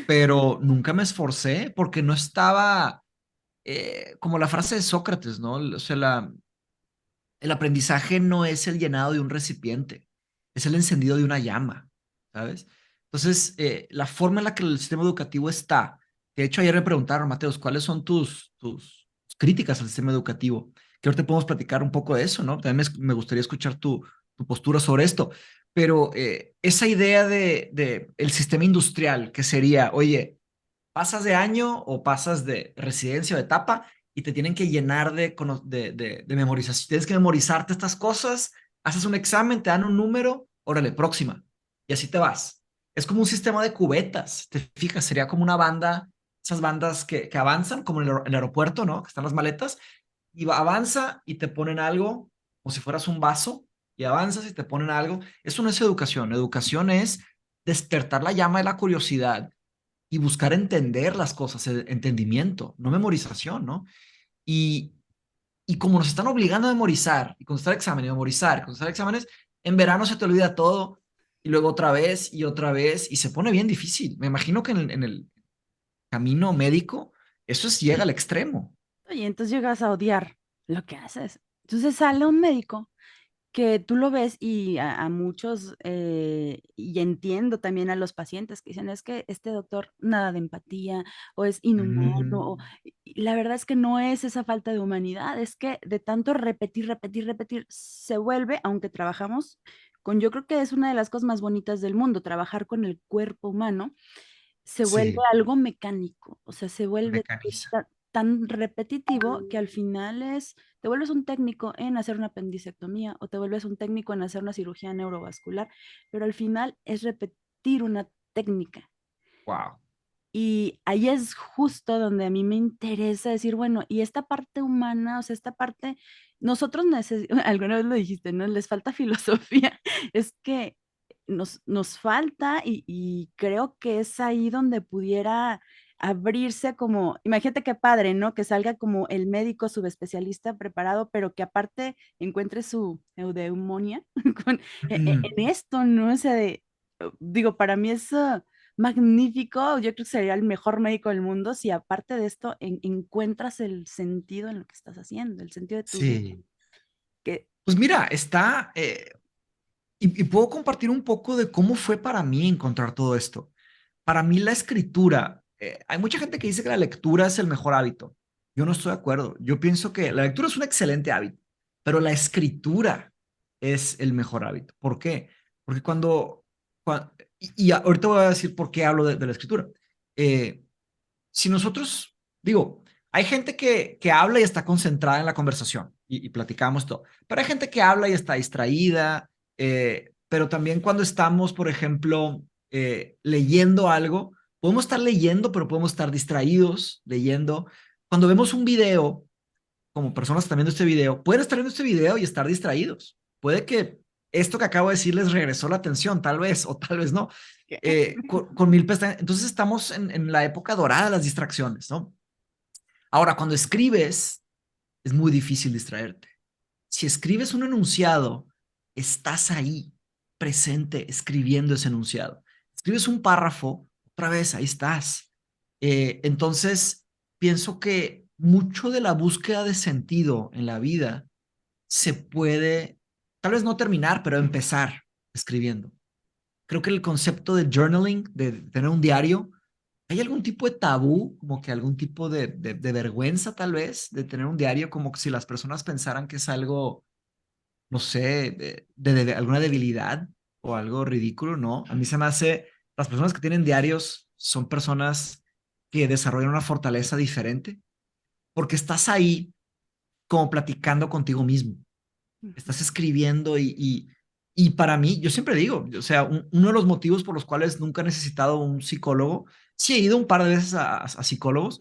pero nunca me esforcé porque no estaba, como la frase de Sócrates, ¿no? O sea, el aprendizaje no es el llenado de un recipiente, es el encendido de una llama, ¿sabes? Entonces, la forma en la que el sistema educativo está, de hecho ayer me preguntaron, Mateos, ¿cuáles son tus críticas al sistema educativo? Que ahorita podemos platicar un poco de eso, ¿no? También me gustaría escuchar tu postura sobre esto, pero esa idea de el sistema industrial, que sería, oye, pasas de año o pasas de residencia o etapa y te tienen que llenar de memorización. Tienes que memorizarte estas cosas, haces un examen, te dan un número, órale, próxima. Y así te vas. Es como un sistema de cubetas, te fijas, sería como una banda, esas bandas que avanzan, como en el aeropuerto, ¿no? Que están las maletas, y avanza y te ponen algo, como si fueras un vaso, y avanzas y te ponen algo. Eso no es educación, educación es despertar la llama de la curiosidad y buscar entender las cosas, entendimiento, no memorización, ¿no? Y, y como nos están obligando a memorizar y contestar examen y memorizar, y contestar exámenes, en verano se te olvida todo y luego otra vez y se pone bien difícil. Me imagino que en el camino médico eso llega al extremo. Y entonces llegas a odiar lo que haces. Entonces sale un médico que tú lo ves y a muchos, y entiendo también a los pacientes que dicen, es que este doctor nada de empatía o es inhumano. Mm, Y la verdad es que no es esa falta de humanidad, es que de tanto repetir, repetir, repetir, se vuelve, aunque trabajamos con, yo creo que es una de las cosas más bonitas del mundo, trabajar con el cuerpo humano, se vuelve sí, algo mecánico, o sea, se vuelve mecaniza. tan repetitivo que al final te vuelves un técnico en hacer una apendicectomía o te vuelves un técnico en hacer una cirugía neurovascular, pero al final es repetir una técnica. Wow. Y ahí es justo donde a mí me interesa decir, bueno, y esta parte humana, o sea, esta parte, nosotros necesitamos, alguna vez lo dijiste, ¿no? Les falta filosofía, es que nos falta y creo que es ahí donde pudiera abrirse como, imagínate qué padre, ¿no? Que salga como el médico subespecialista preparado, pero que aparte encuentre su eudemonia en esto, ¿no? O sea, digo, para mí es magnífico. Yo creo que sería el mejor médico del mundo si aparte de esto encuentras el sentido en lo que estás haciendo, el sentido de tu vida. Sí. Que, Pues mira, está, y puedo compartir un poco de cómo fue para mí encontrar todo esto. Para mí la escritura, hay mucha gente que dice que la lectura es el mejor hábito. Yo no estoy de acuerdo. Yo pienso que la lectura es un excelente hábito, pero la escritura es el mejor hábito. ¿Por qué? Porque y ahorita voy a decir por qué hablo de la escritura. Eh, si nosotros, digo, hay gente que habla y está concentrada en la conversación y platicamos todo, pero hay gente que habla y está distraída, pero también cuando estamos, por ejemplo, leyendo algo, podemos estar leyendo, pero podemos estar distraídos leyendo. Cuando vemos un video, como personas que están viendo este video, pueden estar viendo este video y estar distraídos. Puede que esto que acabo de decir les regresó la atención, tal vez, o tal vez no, con mil pestañas. Entonces estamos en la época dorada de las distracciones, ¿no? Ahora, cuando escribes, es muy difícil distraerte. Si escribes un enunciado, estás ahí, presente, escribiendo ese enunciado. Escribes un párrafo, otra vez, ahí estás. Entonces, pienso que mucho de la búsqueda de sentido en la vida se puede, tal vez no terminar, pero empezar escribiendo. Creo que el concepto de journaling, de tener un diario, ¿hay algún tipo de tabú, como que algún tipo de vergüenza tal vez, de tener un diario, como que si las personas pensaran que es algo, no sé, de alguna debilidad o algo ridículo? No, a mí se me hace, las personas que tienen diarios son personas que desarrollan una fortaleza diferente, porque estás ahí como platicando contigo mismo, estás escribiendo y para mí, yo siempre digo, o sea, uno de los motivos por los cuales nunca he necesitado un psicólogo, sí he ido un par de veces a psicólogos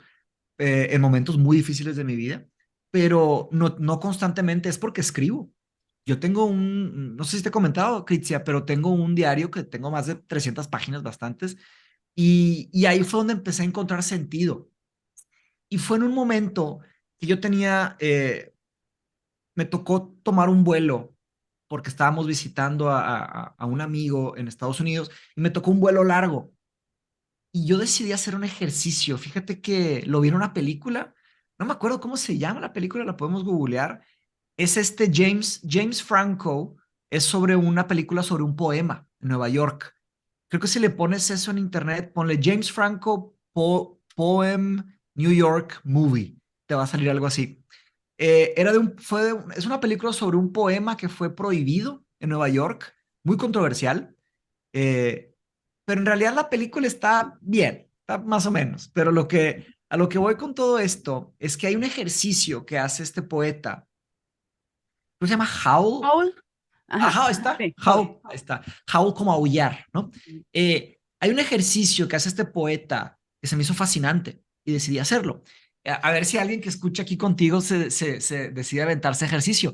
en momentos muy difíciles de mi vida, pero no constantemente, es porque escribo. Yo tengo no sé si te he comentado, Critia, pero tengo un diario que tengo más de 300 páginas, bastantes, y ahí fue donde empecé a encontrar sentido. Y fue en un momento que yo tenía, me tocó tomar un vuelo porque estábamos visitando a un amigo en Estados Unidos y me tocó un vuelo largo. Y yo decidí hacer un ejercicio. Fíjate que lo vi en una película. No me acuerdo cómo se llama la película, la podemos googlear. Es este James Franco. Es sobre una película sobre un poema en Nueva York. Creo que si le pones eso en internet, ponle James Franco Poem New York Movie. Te va a salir algo así. Es una película sobre un poema que fue prohibido en Nueva York, muy controversial, eh, pero en realidad la película está bien, está más o menos, pero a lo que voy con todo esto es que hay un ejercicio que hace este poeta, ¿cómo se llama? Howl. Paul, ajá, Ajá, ahí está, sí, Paul. Howl, ahí está, Howl como aullar, ¿no? Hay un ejercicio que hace este poeta que se me hizo fascinante y decidí hacerlo. A ver si alguien que escucha aquí contigo se decide aventarse ejercicio.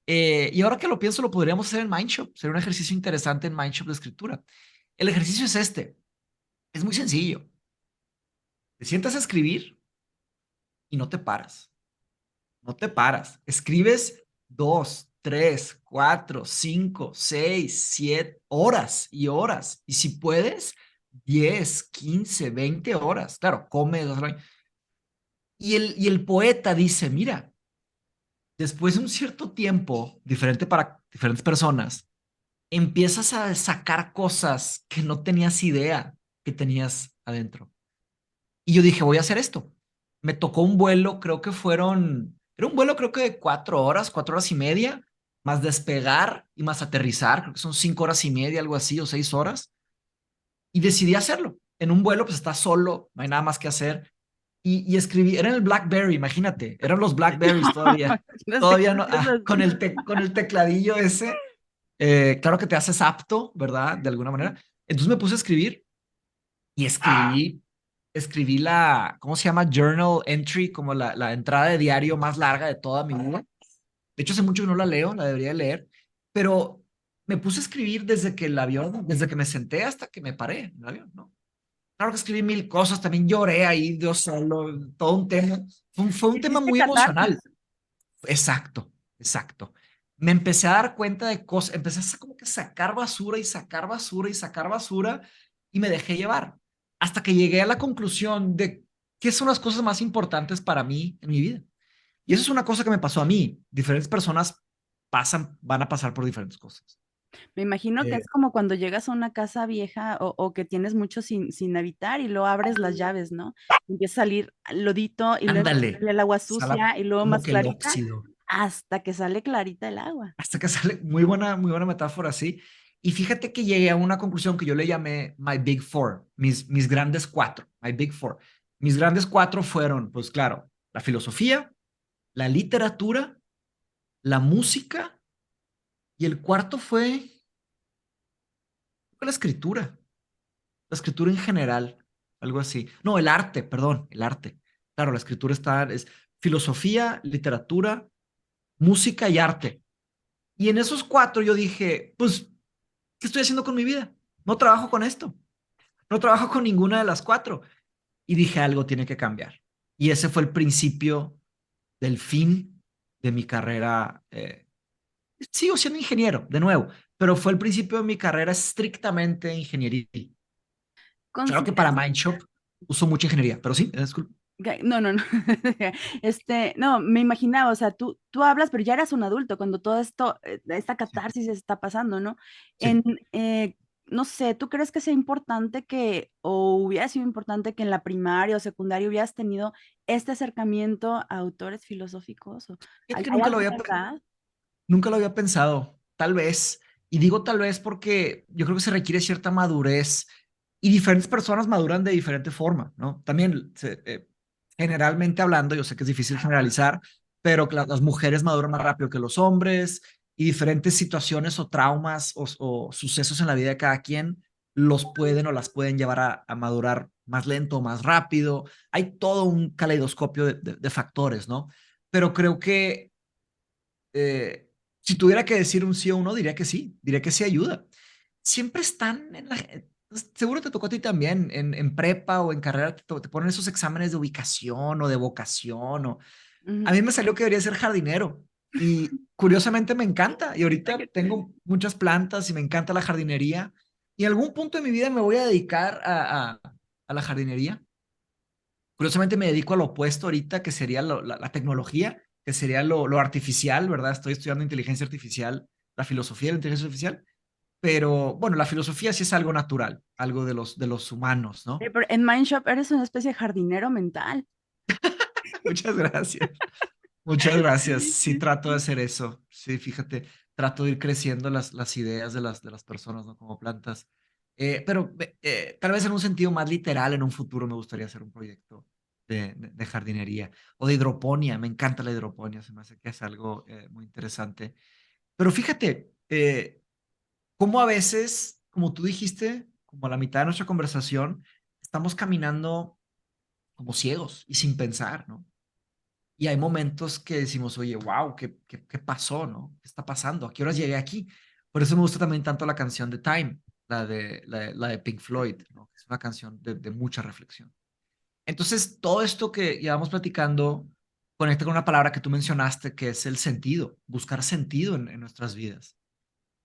Y ahora que lo pienso, lo podríamos hacer en Mindshop. Sería un ejercicio interesante en Mindshop de escritura. El ejercicio es este. Es muy sencillo. Te sientas a escribir y no te paras. No te paras. Escribes 2, 3, 4, 5, 6, 7 horas y horas. Y si puedes, 10, 15, 20 horas. Claro, comes. Y el poeta dice, mira, después de un cierto tiempo, diferente para diferentes personas, empiezas a sacar cosas que no tenías idea que tenías adentro. Y yo dije, voy a hacer esto. Me tocó un vuelo, era un vuelo creo que de 4 horas, 4 horas y media, más despegar y más aterrizar, creo que son 5 horas y media, algo así, o 6 horas. Y decidí hacerlo. En un vuelo, pues estás solo, no hay nada más que hacer. Y escribí, era en el BlackBerry, imagínate, eran los BlackBerrys todavía, No sé todavía no, qué es con así. con el tecladillo ese, claro que te haces apto, ¿verdad? De alguna manera. Entonces me puse a escribir y escribí ¿cómo se llama? Journal entry, como la entrada de diario más larga de toda mi vida. De hecho, hace mucho que no la leo, la debería leer, pero me puse a escribir desde que me senté hasta que me paré en el avión, ¿no? Claro que escribí mil cosas, también lloré ahí, yo solo, todo un tema. Fue un tema Hiciste muy emocional. catarsis. Exacto, exacto. Me empecé a dar cuenta de cosas, empecé a como que sacar basura y sacar basura y sacar basura y me dejé llevar hasta que llegué a la conclusión de qué son las cosas más importantes para mí en mi vida. Y eso es una cosa que me pasó a mí. Diferentes personas van a pasar por diferentes cosas. Me imagino que Eh, es como cuando llegas a una casa vieja o que tienes mucho sin habitar y luego abres las llaves, ¿no? Empieza a salir lodito y luego ándale, sale el agua sala, sucia y luego como más que el clarita óxido. hasta que sale clarita el agua. Hasta que sale muy buena metáfora, sí. Y fíjate que llegué a una conclusión que yo le llamé My Big Four, mis grandes cuatro, My Big Four. Mis grandes cuatro fueron, pues claro, la filosofía, la literatura, la música y el cuarto fue la escritura en general, algo así. No, el arte, perdón, el arte. Claro, la escritura es filosofía, literatura, música y arte. Y en esos cuatro yo dije, pues, ¿qué estoy haciendo con mi vida? No trabajo con esto. No trabajo con ninguna de las cuatro. Y dije, algo tiene que cambiar. Y ese fue el principio del fin de mi carrera. Sigo siendo ingeniero, de nuevo, pero fue el principio de mi carrera estrictamente ingenieril. Claro que para ¿Consideras Mindshop uso mucha ingeniería, pero sí, disculpe. No, no, no. No, me imaginaba, o sea, tú hablas, pero ya eras un adulto cuando todo esto, esta Sí, catarsis está pasando, ¿no? En, sí. no sé, ¿tú crees que sea importante o hubiera sido importante que en la primaria o secundaria hubieras tenido este acercamiento a autores filosóficos? Fíjate que ¿Hay alguna edad? nunca lo había pensado. Tal vez. Y digo tal vez porque yo creo que se requiere cierta madurez y diferentes personas maduran de diferente forma, ¿no? También, generalmente hablando, yo sé que es difícil generalizar, pero que las mujeres maduran más rápido que los hombres y diferentes situaciones o traumas o sucesos en la vida de cada quien los pueden o las pueden llevar a madurar más lento o más rápido. Hay todo un caleidoscopio de factores, ¿no? Pero creo que si tuviera que decir un sí o un no, diría que sí ayuda. Siempre están seguro te tocó a ti también, en prepa o en carrera, te ponen esos exámenes de ubicación o de vocación, a Ujú. mí me salió que debería ser jardinero y curiosamente me encanta y ahorita tengo muchas plantas y me encanta la jardinería y en algún punto de mi vida me voy a dedicar a la jardinería. Curiosamente me dedico a lo opuesto ahorita, que sería la tecnología, que sería lo artificial, ¿verdad? Estoy estudiando inteligencia artificial, la filosofía de la inteligencia artificial, pero bueno, la filosofía sí es algo natural, algo de los humanos, ¿no? Pero en Mindshop eres una especie de jardinero mental. Muchas gracias. Muchas gracias. Sí, Sí sí, trato de sí. hacer eso. Sí, fíjate, trato de ir creciendo las ideas de las personas, ¿no? Como plantas. Pero tal vez en un sentido más literal, en un futuro me gustaría hacer un proyecto de jardinería o de hidroponía. Me encanta la hidroponía, se me hace que es algo muy interesante. Pero fíjate, cómo a veces, como tú dijiste, como a la mitad de nuestra conversación, estamos caminando como ciegos y sin pensar, ¿no? Y hay momentos que decimos, oye, wow, ¿qué pasó, no? ¿Qué está pasando? ¿A qué horas llegué aquí? Por eso me gusta también tanto la canción de Time, la de Pink Floyd, ¿no? Es una canción de mucha reflexión. Entonces, todo esto que llevamos platicando conecta con una palabra que tú mencionaste, que es el sentido, buscar sentido en nuestras vidas.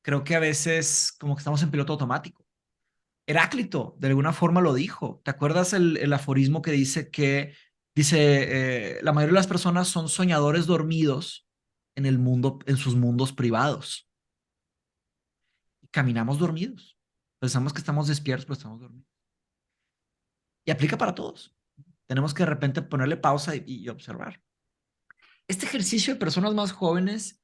Creo que a veces como que estamos en piloto automático. Heráclito, de alguna forma lo dijo. ¿Te acuerdas el aforismo que dice, la mayoría de las personas son soñadores dormidos en el mundo, en sus mundos privados? Y caminamos dormidos. Pensamos que estamos despiertos, pero estamos dormidos. Y aplica para todos. Tenemos que de repente ponerle pausa y observar. Este ejercicio de personas más jóvenes,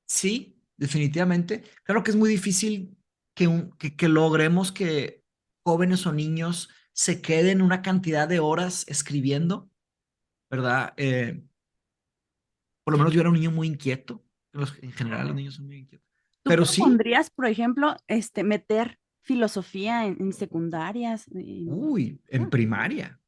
sí, definitivamente. Claro que es muy difícil que logremos que jóvenes o niños se queden una cantidad de horas escribiendo, ¿verdad? Por lo menos yo era un niño muy inquieto. En general, los niños son muy inquietos. ¿Tú Pero sí, propondrías, por ejemplo, meter filosofía en secundarias? en primaria.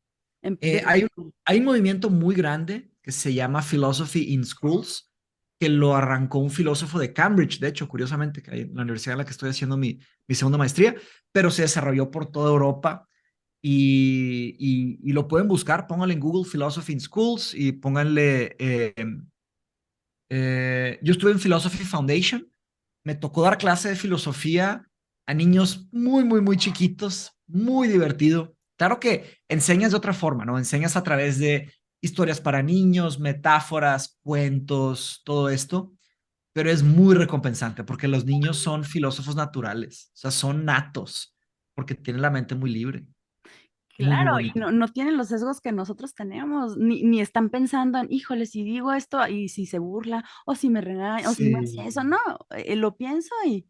De Hay, hay un movimiento muy grande que se llama Philosophy in Schools, que lo arrancó un filósofo de Cambridge, de hecho, curiosamente, que hay en la universidad en la que estoy haciendo mi segunda maestría, pero se desarrolló por toda Europa y lo pueden buscar, pónganle en Google Philosophy in Schools y pónganle, yo estuve en Philosophy Foundation, me tocó dar clase de filosofía a niños muy, muy, muy chiquitos, muy divertido. Claro que enseñas de otra forma, ¿no? Enseñas a través de historias para niños, metáforas, cuentos, todo esto, pero es muy recompensante porque los niños son filósofos naturales, o sea, son natos, porque tienen la mente muy libre. Muy, muy Claro, y bonito. no tienen los sesgos que nosotros tenemos, ni están pensando en, híjole, si digo esto y si se burla, o si me regaña, o si no hace eso, Sí, no, lo pienso sí.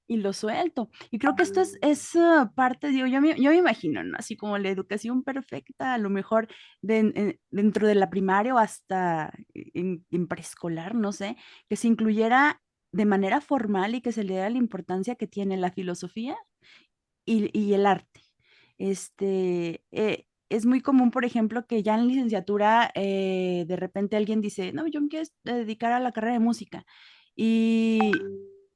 y lo suelto. Y creo que esto es parte, digo, yo me imagino, ¿no? Así como la educación perfecta, a lo mejor dentro de la primaria o hasta en preescolar, no sé, que se incluyera de manera formal y que se le diera la importancia que tiene la filosofía y el arte. Es muy común, por ejemplo, que ya en licenciatura de repente alguien dice, no, yo me quiero dedicar a la carrera de música y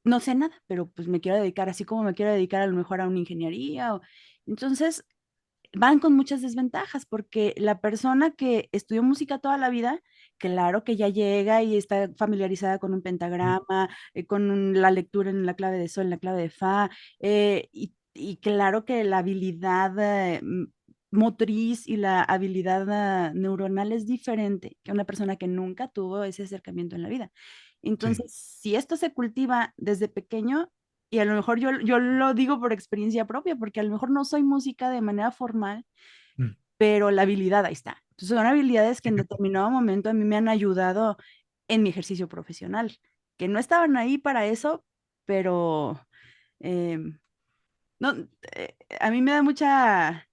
no sé nada, pero pues me quiero dedicar, así como me quiero dedicar a lo mejor a una ingeniería. Entonces, van con muchas desventajas porque la persona que estudió música toda la vida, claro que ya llega y está familiarizada con un pentagrama, con la lectura en la clave de sol, en la clave de fa, y claro que la habilidad motriz y la habilidad neuronal es diferente que una persona que nunca tuvo ese acercamiento en la vida. Sí. Entonces, si esto se cultiva desde pequeño, y a lo mejor yo lo digo por experiencia propia, porque a lo mejor no soy música de manera formal, Mm. pero la habilidad ahí está. Entonces son habilidades que en determinado momento a mí me han ayudado en mi ejercicio profesional, que no estaban ahí para eso, pero em, no, a mí me da mucha,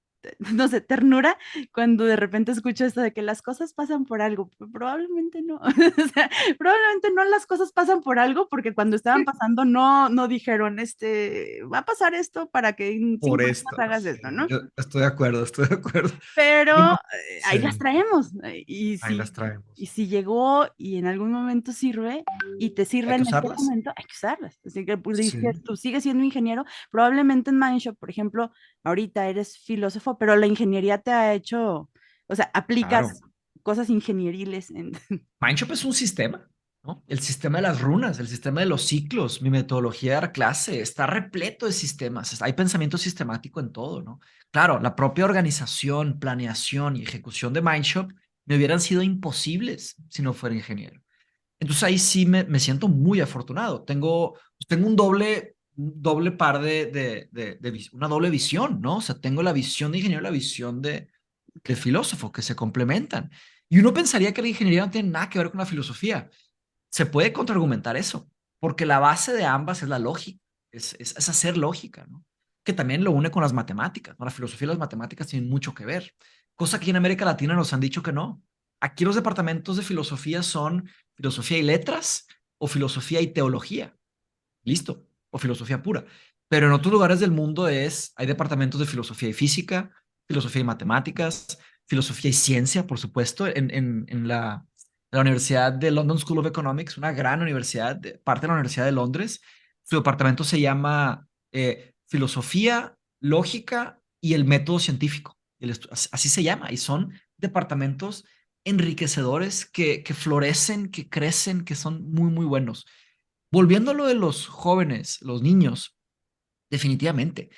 no sé, ternura cuando de repente escucho esto de que las cosas pasan por algo. Probablemente no. O sea, probablemente no las cosas pasan por algo porque cuando estaban pasando no dijeron, va a pasar esto para que en Por 5 años esto, hagas sí, esto, ¿no? yo estoy de acuerdo, estoy de acuerdo. Pero Bueno, ahí las sí, traemos. ahí las traemos. Y si llegó y en algún momento sirve y te sirve Hay que en este usarlas. momento, hay que usarlas. Así que pues, dices, Sí, tú sigues siendo ingeniero, probablemente en Mindshop, por ejemplo, ahorita eres filósofo, pero la ingeniería te ha hecho, o sea, claro. aplicas cosas ingenieriles en... Mindshop es un sistema, ¿no? El sistema de las runas, el sistema de los ciclos, mi metodología de dar clase, está repleto de sistemas. Hay pensamiento sistemático en todo, ¿no? Claro, la propia organización, planeación y ejecución de Mindshop me hubieran sido imposibles si no fuera ingeniero. Entonces ahí sí me siento muy afortunado. Tengo un doble par una doble visión, ¿no? O sea, tengo la visión de ingeniero y la visión de filósofo que se complementan. Y uno pensaría que la ingeniería no tiene nada que ver con la filosofía. Se puede contraargumentar eso, porque la base de ambas es la lógica, es hacer lógica, ¿no? Que también lo une con las matemáticas, ¿no? La filosofía y las matemáticas tienen mucho que ver, cosa que en América Latina nos han dicho que no. Aquí los departamentos de filosofía son filosofía y letras o filosofía y teología, listo, o filosofía pura. Pero en otros lugares del mundo hay departamentos de filosofía y física, filosofía y matemáticas, filosofía y ciencia, por supuesto, la Universidad de London School of Economics, una gran universidad, parte de la Universidad de Londres. Su departamento se llama Filosofía, Lógica y el Método Científico. así se llama, y son departamentos enriquecedores que florecen, que crecen, que son muy, muy buenos. Volviendo a lo de los jóvenes, los niños, definitivamente,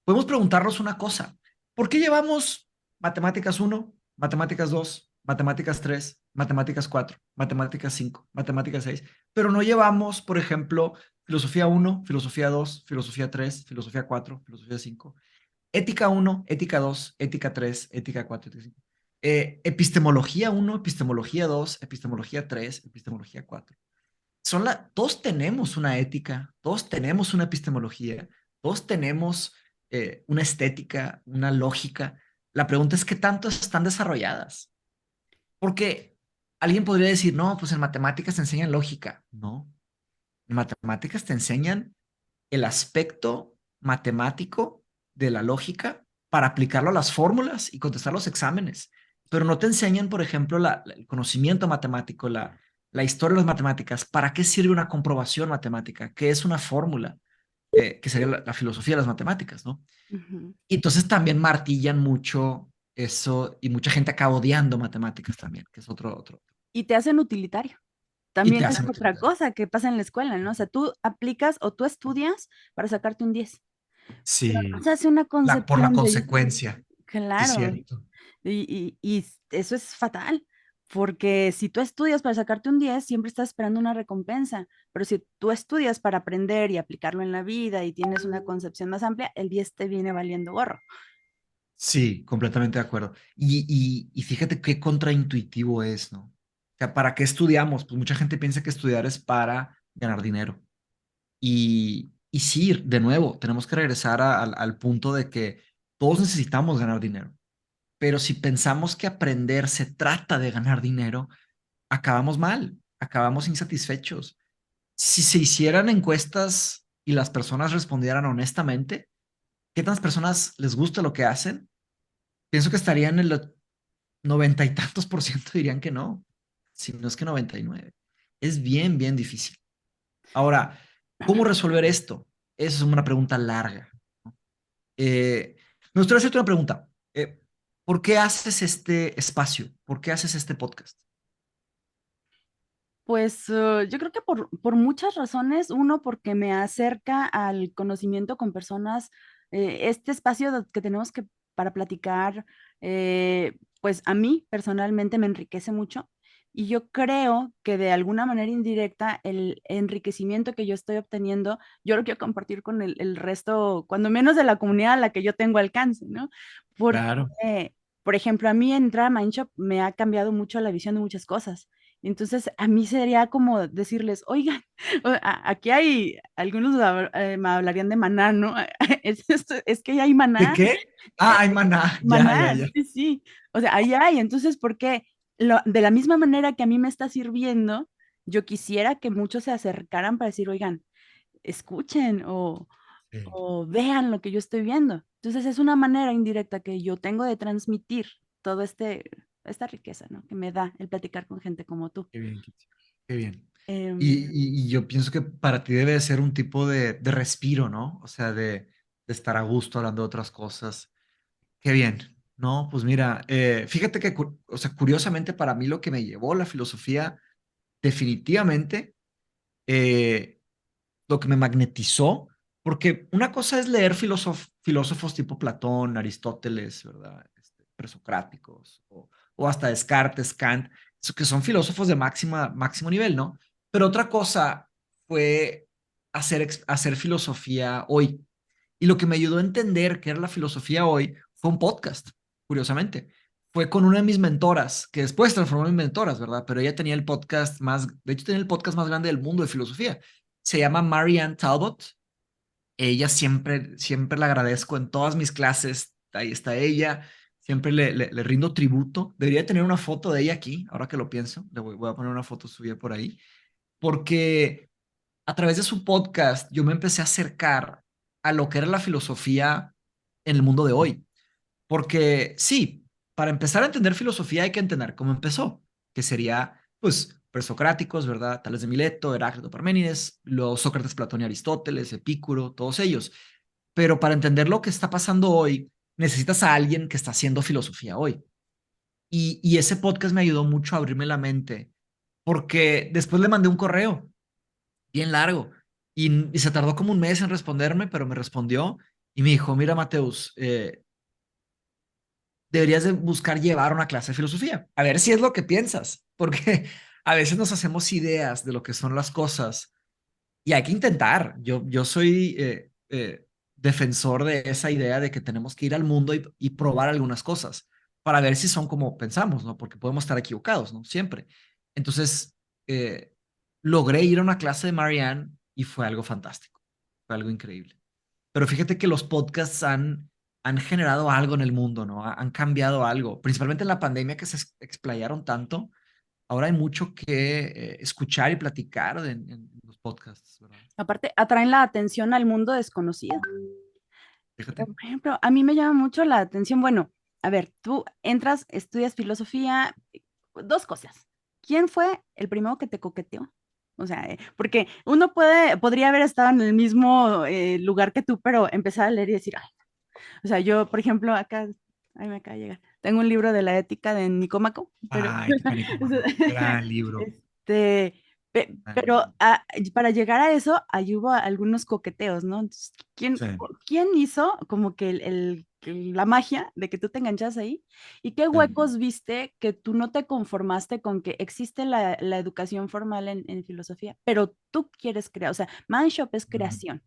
podemos preguntarnos una cosa. ¿Por qué llevamos matemáticas 1, matemáticas 2, matemáticas 3, matemáticas 4, matemáticas 5, matemáticas 6, pero no llevamos, por ejemplo, filosofía 1, filosofía 2, filosofía 3, filosofía 4, filosofía 5, ética 1, ética 2, ética 3, ética 4, ética 5, epistemología 1, epistemología 2, epistemología 3, epistemología 4? Todos tenemos una ética, todos tenemos una epistemología, todos tenemos una estética, una lógica. La pregunta es qué tanto están desarrolladas. Porque alguien podría decir, no, pues en matemáticas te enseñan lógica. No, en matemáticas te enseñan el aspecto matemático de la lógica para aplicarlo a las fórmulas y contestar los exámenes. Pero no te enseñan, por ejemplo, el conocimiento matemático, la historia de las matemáticas. ¿Para qué sirve una comprobación matemática? ¿Qué es una fórmula? Que sería la filosofía de las matemáticas, ¿no? Ujú. Y entonces también martillan mucho eso y mucha gente acaba odiando matemáticas también, que es otro. Y te hacen utilitario. Y También te es hacen otra utilizar. cosa que pasa en la escuela, ¿no? O sea, tú aplicas o tú estudias para sacarte un 10, pero no Sí, se hace una por la concepción de consecuencia, sí, es claro, cierto. y eso es fatal, porque si tú estudias para sacarte un 10 siempre estás esperando una recompensa, pero si tú estudias para aprender y aplicarlo en la vida y tienes una concepción más amplia, el 10 te viene valiendo gorro. Sí, completamente de acuerdo. Y fíjate qué contraintuitivo es, ¿no? O sea, ¿para qué estudiamos? Pues mucha gente piensa que estudiar es para ganar dinero. Y sí, de nuevo, tenemos que regresar al punto de que todos necesitamos ganar dinero. Pero si pensamos que aprender se trata de ganar dinero, acabamos mal, acabamos insatisfechos. Si se hicieran encuestas y las personas respondieran honestamente, ¿qué tantas personas les gusta lo que hacen? Pienso que estarían en el 90 y tantos por ciento dirían que no, si no es que 99. Es bien, bien difícil. Ahora, ¿cómo resolver esto? Esa es una pregunta larga. Eh, Me gustaría hacerte una pregunta. ¿Por qué haces este espacio? ¿Por qué haces este podcast? Pues, yo creo que por muchas razones. Uno, porque me acerca al conocimiento con personas, este espacio que tenemos que para platicar, pues, a mí personalmente me enriquece mucho, y yo creo que de alguna manera indirecta el enriquecimiento que yo estoy obteniendo, yo lo quiero compartir con el resto, cuando menos de la comunidad a la que yo tengo alcance, ¿no? Porque, Claro. por ejemplo, a mí entrar a Mindshop me ha cambiado mucho la visión de muchas cosas. Entonces, a mí sería como decirles: "Oigan, aquí hay algunos me hablarían de maná, ¿no? Es que hay ¿De maná, qué? Ah, hay maná. Ya, ya, maná, ya. sí, sí. O sea, ahí hay. Entonces, ¿por qué? De la misma manera que a mí me está sirviendo, yo quisiera que muchos se acercaran para decir: "Oigan, escuchen Sí, o vean lo que yo estoy viendo". Entonces, es una manera indirecta que yo tengo de transmitir todo esta riqueza, ¿no? Que me da el platicar con gente como tú. qué bien, Kitty, qué bien. Em, Y yo pienso que para ti debe de ser un tipo de respiro, ¿no? O sea, de estar a gusto hablando de otras cosas. Qué bien. No, pues mira, fíjate que, o sea, curiosamente para mí lo que me llevó la filosofía, definitivamente, eh, lo que me magnetizó, porque una cosa es leer filósofos tipo Platón, Aristóteles, ¿verdad? Presocráticos, o hasta Descartes, Kant, que son filósofos de máximo nivel, ¿no? Pero otra cosa fue hacer filosofía hoy. Y lo que me ayudó a entender qué era la filosofía hoy fue un podcast, curiosamente. Fue con una de mis mentoras, que después se transformó en mentoras, ¿verdad? Pero ella tenía el podcast más, de hecho, tenía el podcast más grande del mundo de filosofía. Se llama Marianne Talbot. Ella siempre la agradezco en todas mis clases. Ahí está ella. Siempre le rindo tributo. Debería tener una foto de ella aquí, ahora que lo pienso. Voy a poner una foto suya por ahí. Porque a través de su podcast yo me empecé a acercar a lo que era la filosofía en el mundo de hoy. Porque sí, para empezar a entender filosofía hay que entender cómo empezó, que sería, pues, presocráticos, ¿verdad? Tales de Mileto, Heráclito, Parménides, los Sócrates, Platón y Aristóteles, Epicuro, todos ellos. Pero para entender lo que está pasando hoy, necesitas a alguien que está haciendo filosofía hoy. Y ese podcast me ayudó mucho a abrirme la mente, porque después le mandé un correo bien largo y se tardó como un mes en responderme, pero me respondió y me dijo, mira, Mateus, deberías de buscar llevar una clase de filosofía, a ver si es lo que piensas, porque a veces nos hacemos ideas de lo que son las cosas y hay que intentar. Yo soy defensor de esa idea de que tenemos que ir al mundo y probar algunas cosas para ver si son como pensamos, ¿no? Porque podemos estar equivocados, ¿no? Siempre. Entonces, eh, logré ir a una clase de Marianne y fue algo fantástico, fue algo increíble. Pero fíjate que los podcasts han generado algo en el mundo, ¿no? Han cambiado algo, principalmente en la pandemia que se explayaron tanto. Ahora hay mucho que escuchar y platicar en los podcasts, ¿verdad? Aparte, atraen la atención al mundo desconocido. Fíjate. Por ejemplo, a mí me llama mucho la atención, bueno, a ver, tú entras, estudias filosofía, dos cosas. ¿Quién fue el primero que te coqueteó? O sea, porque uno podría haber estado en el mismo lugar que tú, pero empezar a leer y decir, ay, o sea, yo, por ejemplo, acá, ay, me acaba de llegar, tengo un libro de la ética de Nicómaco, pero, Ay, Nicómaco, gran libro. este, Gran pero libro. para llegar a eso, ahí hubo algunos coqueteos, ¿no? Entonces, Sí. ¿quién hizo como que la magia de que tú te enganchas ahí? ¿Y qué Sí. huecos viste que tú no te conformaste con que existe la educación formal en filosofía, pero tú quieres crear? O sea, Mindshop es Ujú. creación.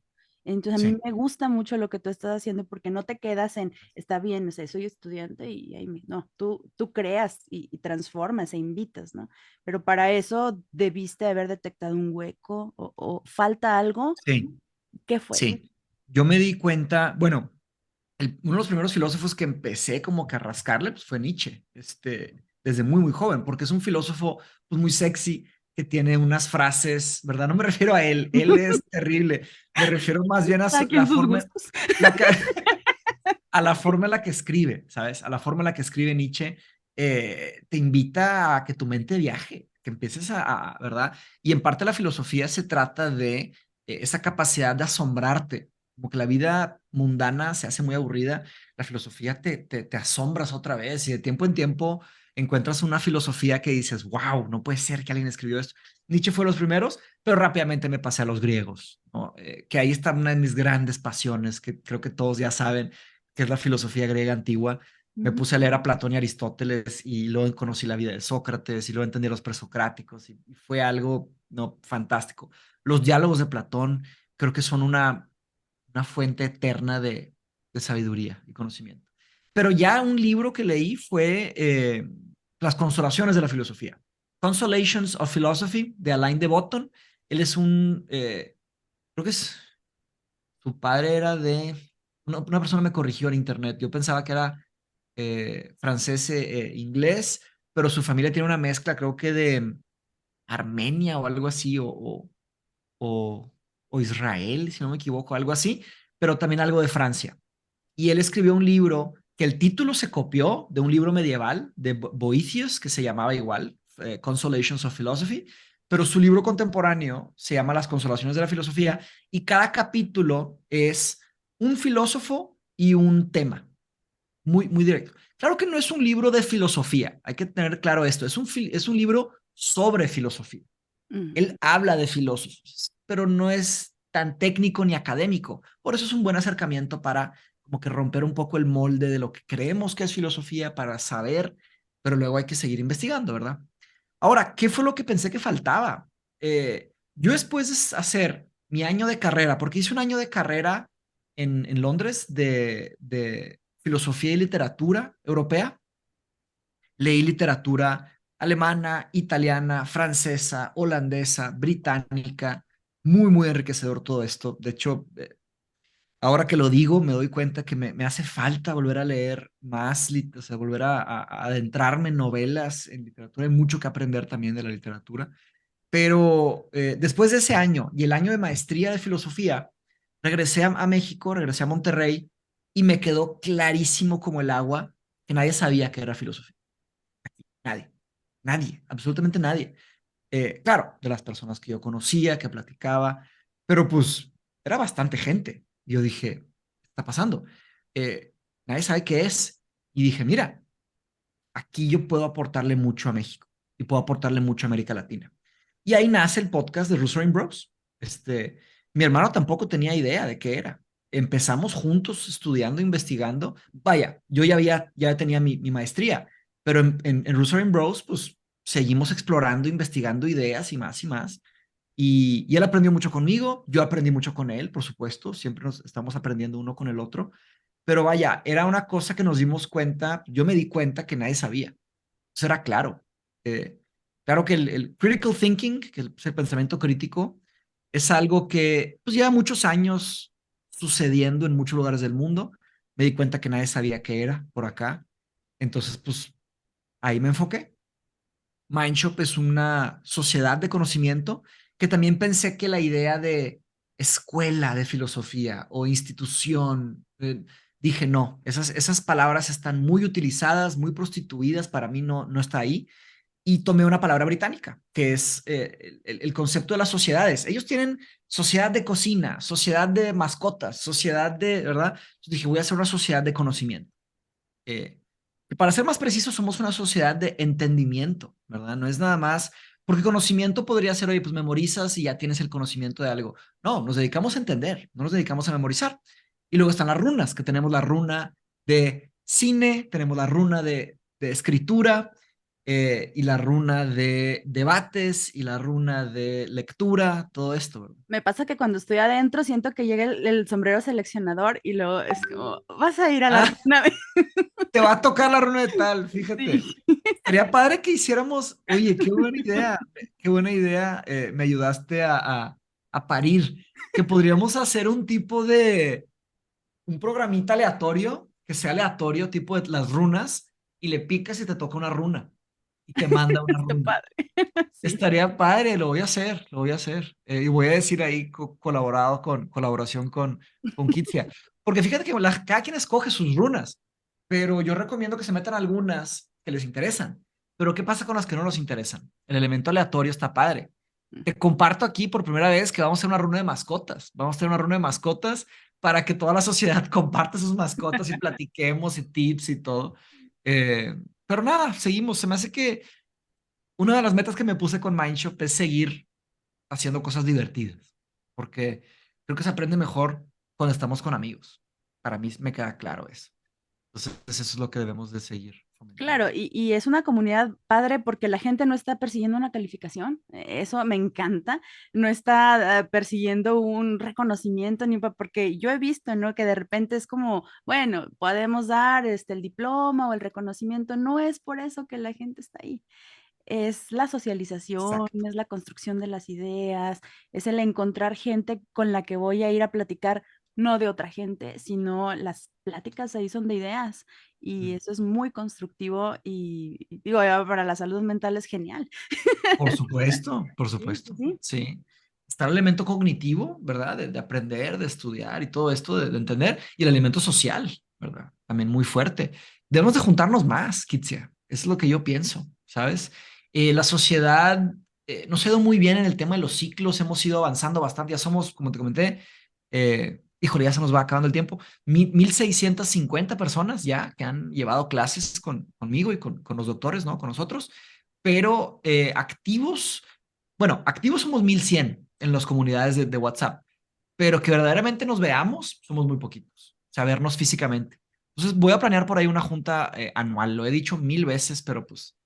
Entonces, a mí Sí. me gusta mucho lo que tú estás haciendo porque no te quedas en, está bien, o sea, soy estudiante y ahí no, tú creas y transformas e invitas, ¿no? Pero para eso debiste haber detectado un hueco o falta algo. Sí. ¿Qué fue? Sí. Yo me di cuenta, bueno, uno de los primeros filósofos que empecé como que a rascarle pues, fue Nietzsche, desde muy, muy joven, porque es un filósofo pues, muy sexy que tiene unas frases, ¿verdad? No me refiero a él es terrible, me refiero más bien a Cada la quien sus forma, gustos. la, a la forma en la que escribe, ¿sabes? A la forma en la que escribe Nietzsche, te invita a que tu mente viaje, que empieces ¿verdad? Y en parte la filosofía se trata de esa capacidad de asombrarte, como que la vida mundana se hace muy aburrida, la filosofía te asombras otra vez y de tiempo en tiempo encuentras una filosofía que dices, wow, no puede ser que alguien escribió esto. Nietzsche fue los primeros, pero rápidamente me pasé a los griegos, ¿no? Que ahí está una de mis grandes pasiones, que creo que todos ya saben, que es la filosofía griega antigua. Me Ujú. puse a leer a Platón y Aristóteles y luego conocí la vida de Sócrates y luego entendí a los presocráticos y fue algo no fantástico. Los diálogos de Platón creo que son una fuente eterna de sabiduría y conocimiento. Pero ya un libro que leí fue Las consolaciones de la filosofía. Consolations of Philosophy de Alain de Botton. Él es creo que su padre era una persona me corrigió en internet, yo pensaba que era francés, inglés, pero su familia tiene una mezcla, creo que de Armenia o algo así, o, o Israel, si no me equivoco, algo así, pero también algo de Francia. Y él escribió un libro que el título se copió de un libro medieval de Boethius que se llamaba igual, Consolations of Philosophy, pero su libro contemporáneo se llama Las Consolaciones de la Filosofía y cada capítulo es un filósofo y un tema, muy, muy directo. Claro que no es un libro de filosofía, hay que tener claro esto, es un libro sobre filosofía. Mm. Él habla de filósofos, pero no es tan técnico ni académico. Por eso es un buen acercamiento para como que romper un poco el molde de lo que creemos que es filosofía para saber, pero luego hay que seguir investigando, ¿verdad? Ahora, ¿qué fue lo que pensé que faltaba? Yo después de hacer mi año de carrera, porque hice un año de carrera en Londres de filosofía y literatura europea, leí literatura alemana, italiana, francesa, holandesa, británica. Muy, muy enriquecedor todo esto. De hecho, ahora que lo digo, me doy cuenta que me hace falta volver a leer más, o sea, volver a adentrarme en novelas, en literatura. Hay mucho que aprender también de la literatura. Pero después de ese año y el año de maestría de filosofía, regresé a México, regresé a Monterrey y me quedó clarísimo como el agua que nadie sabía que era filosofía. Nadie, nadie, absolutamente nadie. Claro, de las personas que yo conocía, que platicaba, pero pues era bastante gente. Yo dije, ¿qué está pasando? nadie sabe qué es. Y dije, mira, aquí yo puedo aportarle mucho a México y puedo aportarle mucho a América Latina. Y ahí nace el podcast de Russell Bros. Mi hermano tampoco tenía idea de qué era. Empezamos juntos estudiando, investigando. Vaya, yo ya tenía mi maestría, pero en Russell Bros, pues seguimos explorando, investigando ideas y más y más. Y él aprendió mucho conmigo, yo aprendí mucho con él, por supuesto, siempre nos estamos aprendiendo uno con el otro. Pero vaya, era una cosa que nos dimos cuenta, yo me di cuenta que nadie sabía. Eso era claro. Eh, claro que el critical thinking, que es el pensamiento crítico, es algo que pues, lleva muchos años sucediendo en muchos lugares del mundo. Me di cuenta que nadie sabía qué era por acá. Entonces, pues ahí me enfoqué. Mindshop es una sociedad de conocimiento que también pensé que la idea de escuela de filosofía o institución, dije no, esas palabras están muy utilizadas, muy prostituidas, para mí no está ahí. Y tomé una palabra británica, que es el concepto de las sociedades. Ellos tienen sociedad de cocina, sociedad de mascotas, sociedad de, ¿verdad? Entonces dije, voy a hacer una sociedad de conocimiento. Eh, y para ser más preciso, somos una sociedad de entendimiento, ¿verdad? No es nada más, porque conocimiento podría ser, oye, pues memorizas y ya tienes el conocimiento de algo. No, nos dedicamos a entender, no nos dedicamos a memorizar. Y luego están las runas, que tenemos la runa de cine, tenemos la runa de escritura, y la runa de debates y la runa de lectura, todo esto, ¿verdad? Me pasa que cuando estoy adentro siento que llega el sombrero seleccionador y luego es como, vas a ir a la Ah, runa. te va a tocar la runa de tal, fíjate. Sí. Sería padre que hiciéramos, oye, qué buena idea, me ayudaste a parir, que podríamos hacer un tipo de, un programita aleatorio, que sea aleatorio, tipo de las runas, y le picas y te toca una runa, y te manda una Está runa. padre. Sí. Estaría padre, lo voy a hacer, lo voy a hacer. Y voy a decir ahí colaboración con Kitsia. Porque fíjate que cada quien escoge sus runas, pero yo recomiendo que se metan algunas que les interesan. Pero ¿qué pasa con las que no nos interesan? El elemento aleatorio está padre. Te comparto aquí por primera vez que vamos a hacer una runa de mascotas. Vamos a hacer una runa de mascotas para que toda la sociedad comparta sus mascotas y platiquemos y tips y todo. Pero nada, seguimos. Se me hace que una de las metas que me puse con Mindshop es seguir haciendo cosas divertidas, porque creo que se aprende mejor cuando estamos con amigos. Para mí me queda claro eso. Entonces, eso es lo que debemos de seguir fomentando. Claro, y es una comunidad padre porque la gente no está persiguiendo una calificación, eso me encanta, no está persiguiendo un reconocimiento, porque yo he visto, ¿no? Que de repente es como, bueno, podemos dar el diploma o el reconocimiento, no es por eso que la gente está ahí. Es la socialización, Exacto. es la construcción de las ideas, es el encontrar gente con la que voy a ir a platicar, no de otra gente, sino las pláticas ahí son de ideas y Mm. eso es muy constructivo y digo, para la salud mental es genial. Por supuesto, por Sí, sí, supuesto. sí. Sí. Está el elemento cognitivo, ¿verdad? De aprender, de estudiar y todo esto, de entender. Y el elemento social, ¿verdad? También muy fuerte. Debemos de juntarnos más, Kitsia. Es lo que yo pienso, ¿sabes? La sociedad nos ha ido muy bien en el tema de los ciclos. Hemos ido avanzando bastante. Ya somos, como te comenté, híjole, ya se nos va acabando el tiempo. 1650 personas ya que han llevado clases conmigo y con los doctores, ¿no? Con nosotros, pero activos, bueno, activos somos 1100 en las comunidades de WhatsApp, pero que verdaderamente nos veamos, somos muy poquitos, sabernos físicamente. Entonces voy a planear por ahí una junta anual, lo he dicho mil veces, pero pues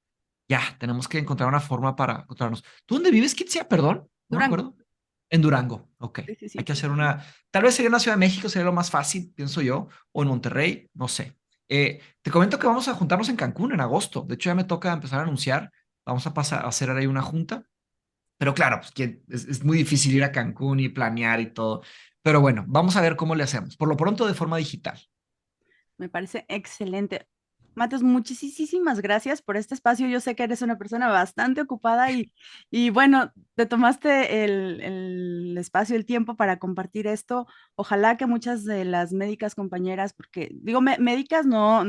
ya, tenemos que encontrar una forma para encontrarnos. ¿Tú dónde vives, Kitsia? Perdón, no me Durango. acuerdo. En Durango, ok. Sí, sí, Hay sí. que hacer una, tal vez sería en la Ciudad de México, sería lo más fácil, pienso yo, o en Monterrey, no sé. Te comento que vamos a juntarnos en Cancún en agosto. De hecho, ya me toca empezar a anunciar. Vamos a pasar a hacer ahí una junta. Pero claro, pues que es muy difícil ir a Cancún y planear y todo. Pero bueno, vamos a ver cómo le hacemos. Por lo pronto, de forma digital. Me parece excelente. Matos, muchísimas gracias por este espacio. Yo sé que eres una persona bastante ocupada y bueno, te tomaste el espacio, el tiempo para compartir esto. Ojalá que muchas de las médicas compañeras, porque digo médicas no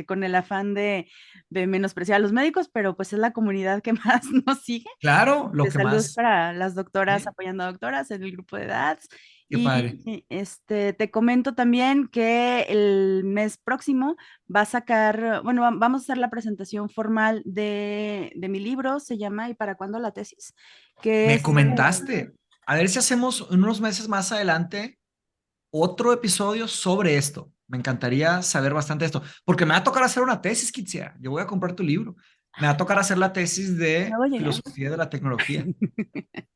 con el afán de menospreciar a los médicos, pero pues es la comunidad que más nos sigue. Claro, lo De que salud más. para las doctoras ¿Eh? apoyando a doctoras en el grupo de edad Qué padre. Te comento también que el mes próximo va a sacar, bueno, vamos a hacer la presentación formal de mi libro, se llama ¿Y para cuándo la tesis? Que Me es, comentaste. A ver si hacemos en unos meses más adelante otro episodio sobre esto. Me encantaría saber bastante de esto, porque me va a tocar hacer una tesis, Kitsia. Yo voy a comprar tu libro. Me va a tocar hacer la tesis de luego llegamos. filosofía de la tecnología.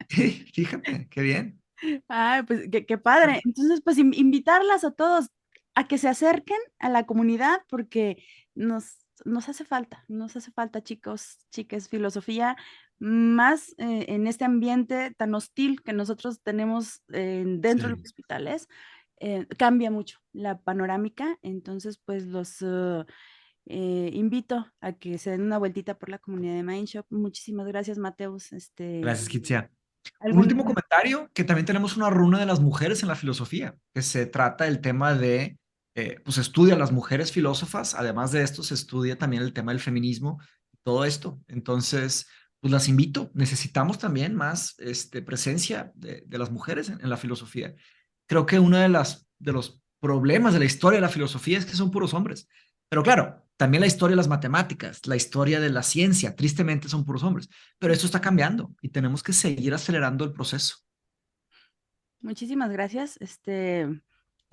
Fíjate, qué bien. Ay, pues qué padre. Entonces, pues invitarlas a todos a que se acerquen a la comunidad porque nos hace falta, chicos, chicas, filosofía, más en este ambiente tan hostil que nosotros tenemos dentro de los Sí. hospitales. Cambia mucho la panorámica, entonces pues los invito a que se den una vueltita por la comunidad de Mindshop. Muchísimas gracias, Mateus. Gracias, Kitsia. Un ¿Algún último comentario, que también tenemos una runa de las mujeres en la filosofía, que se trata del tema de, pues estudia a las mujeres filósofas, además de esto se estudia también el tema del feminismo, todo esto. Entonces, pues las invito, necesitamos también más presencia de las mujeres en la filosofía. Creo que uno de los problemas de la historia de la filosofía es que son puros hombres. Pero claro, también la historia de las matemáticas, la historia de la ciencia, tristemente son puros hombres. Pero esto está cambiando y tenemos que seguir acelerando el proceso. Muchísimas gracias. Gracias,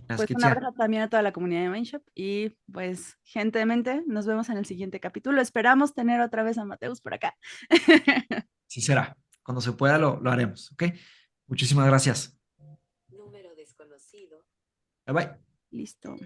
Pues un Kitsia. abrazo también a toda la comunidad de Mindshop y pues gente de mente, nos vemos en el siguiente capítulo. Esperamos tener otra vez a Mateus por acá. Sí será. Cuando se pueda lo haremos, ¿ok? Muchísimas gracias. Número desconocido. Bye bye. Listo.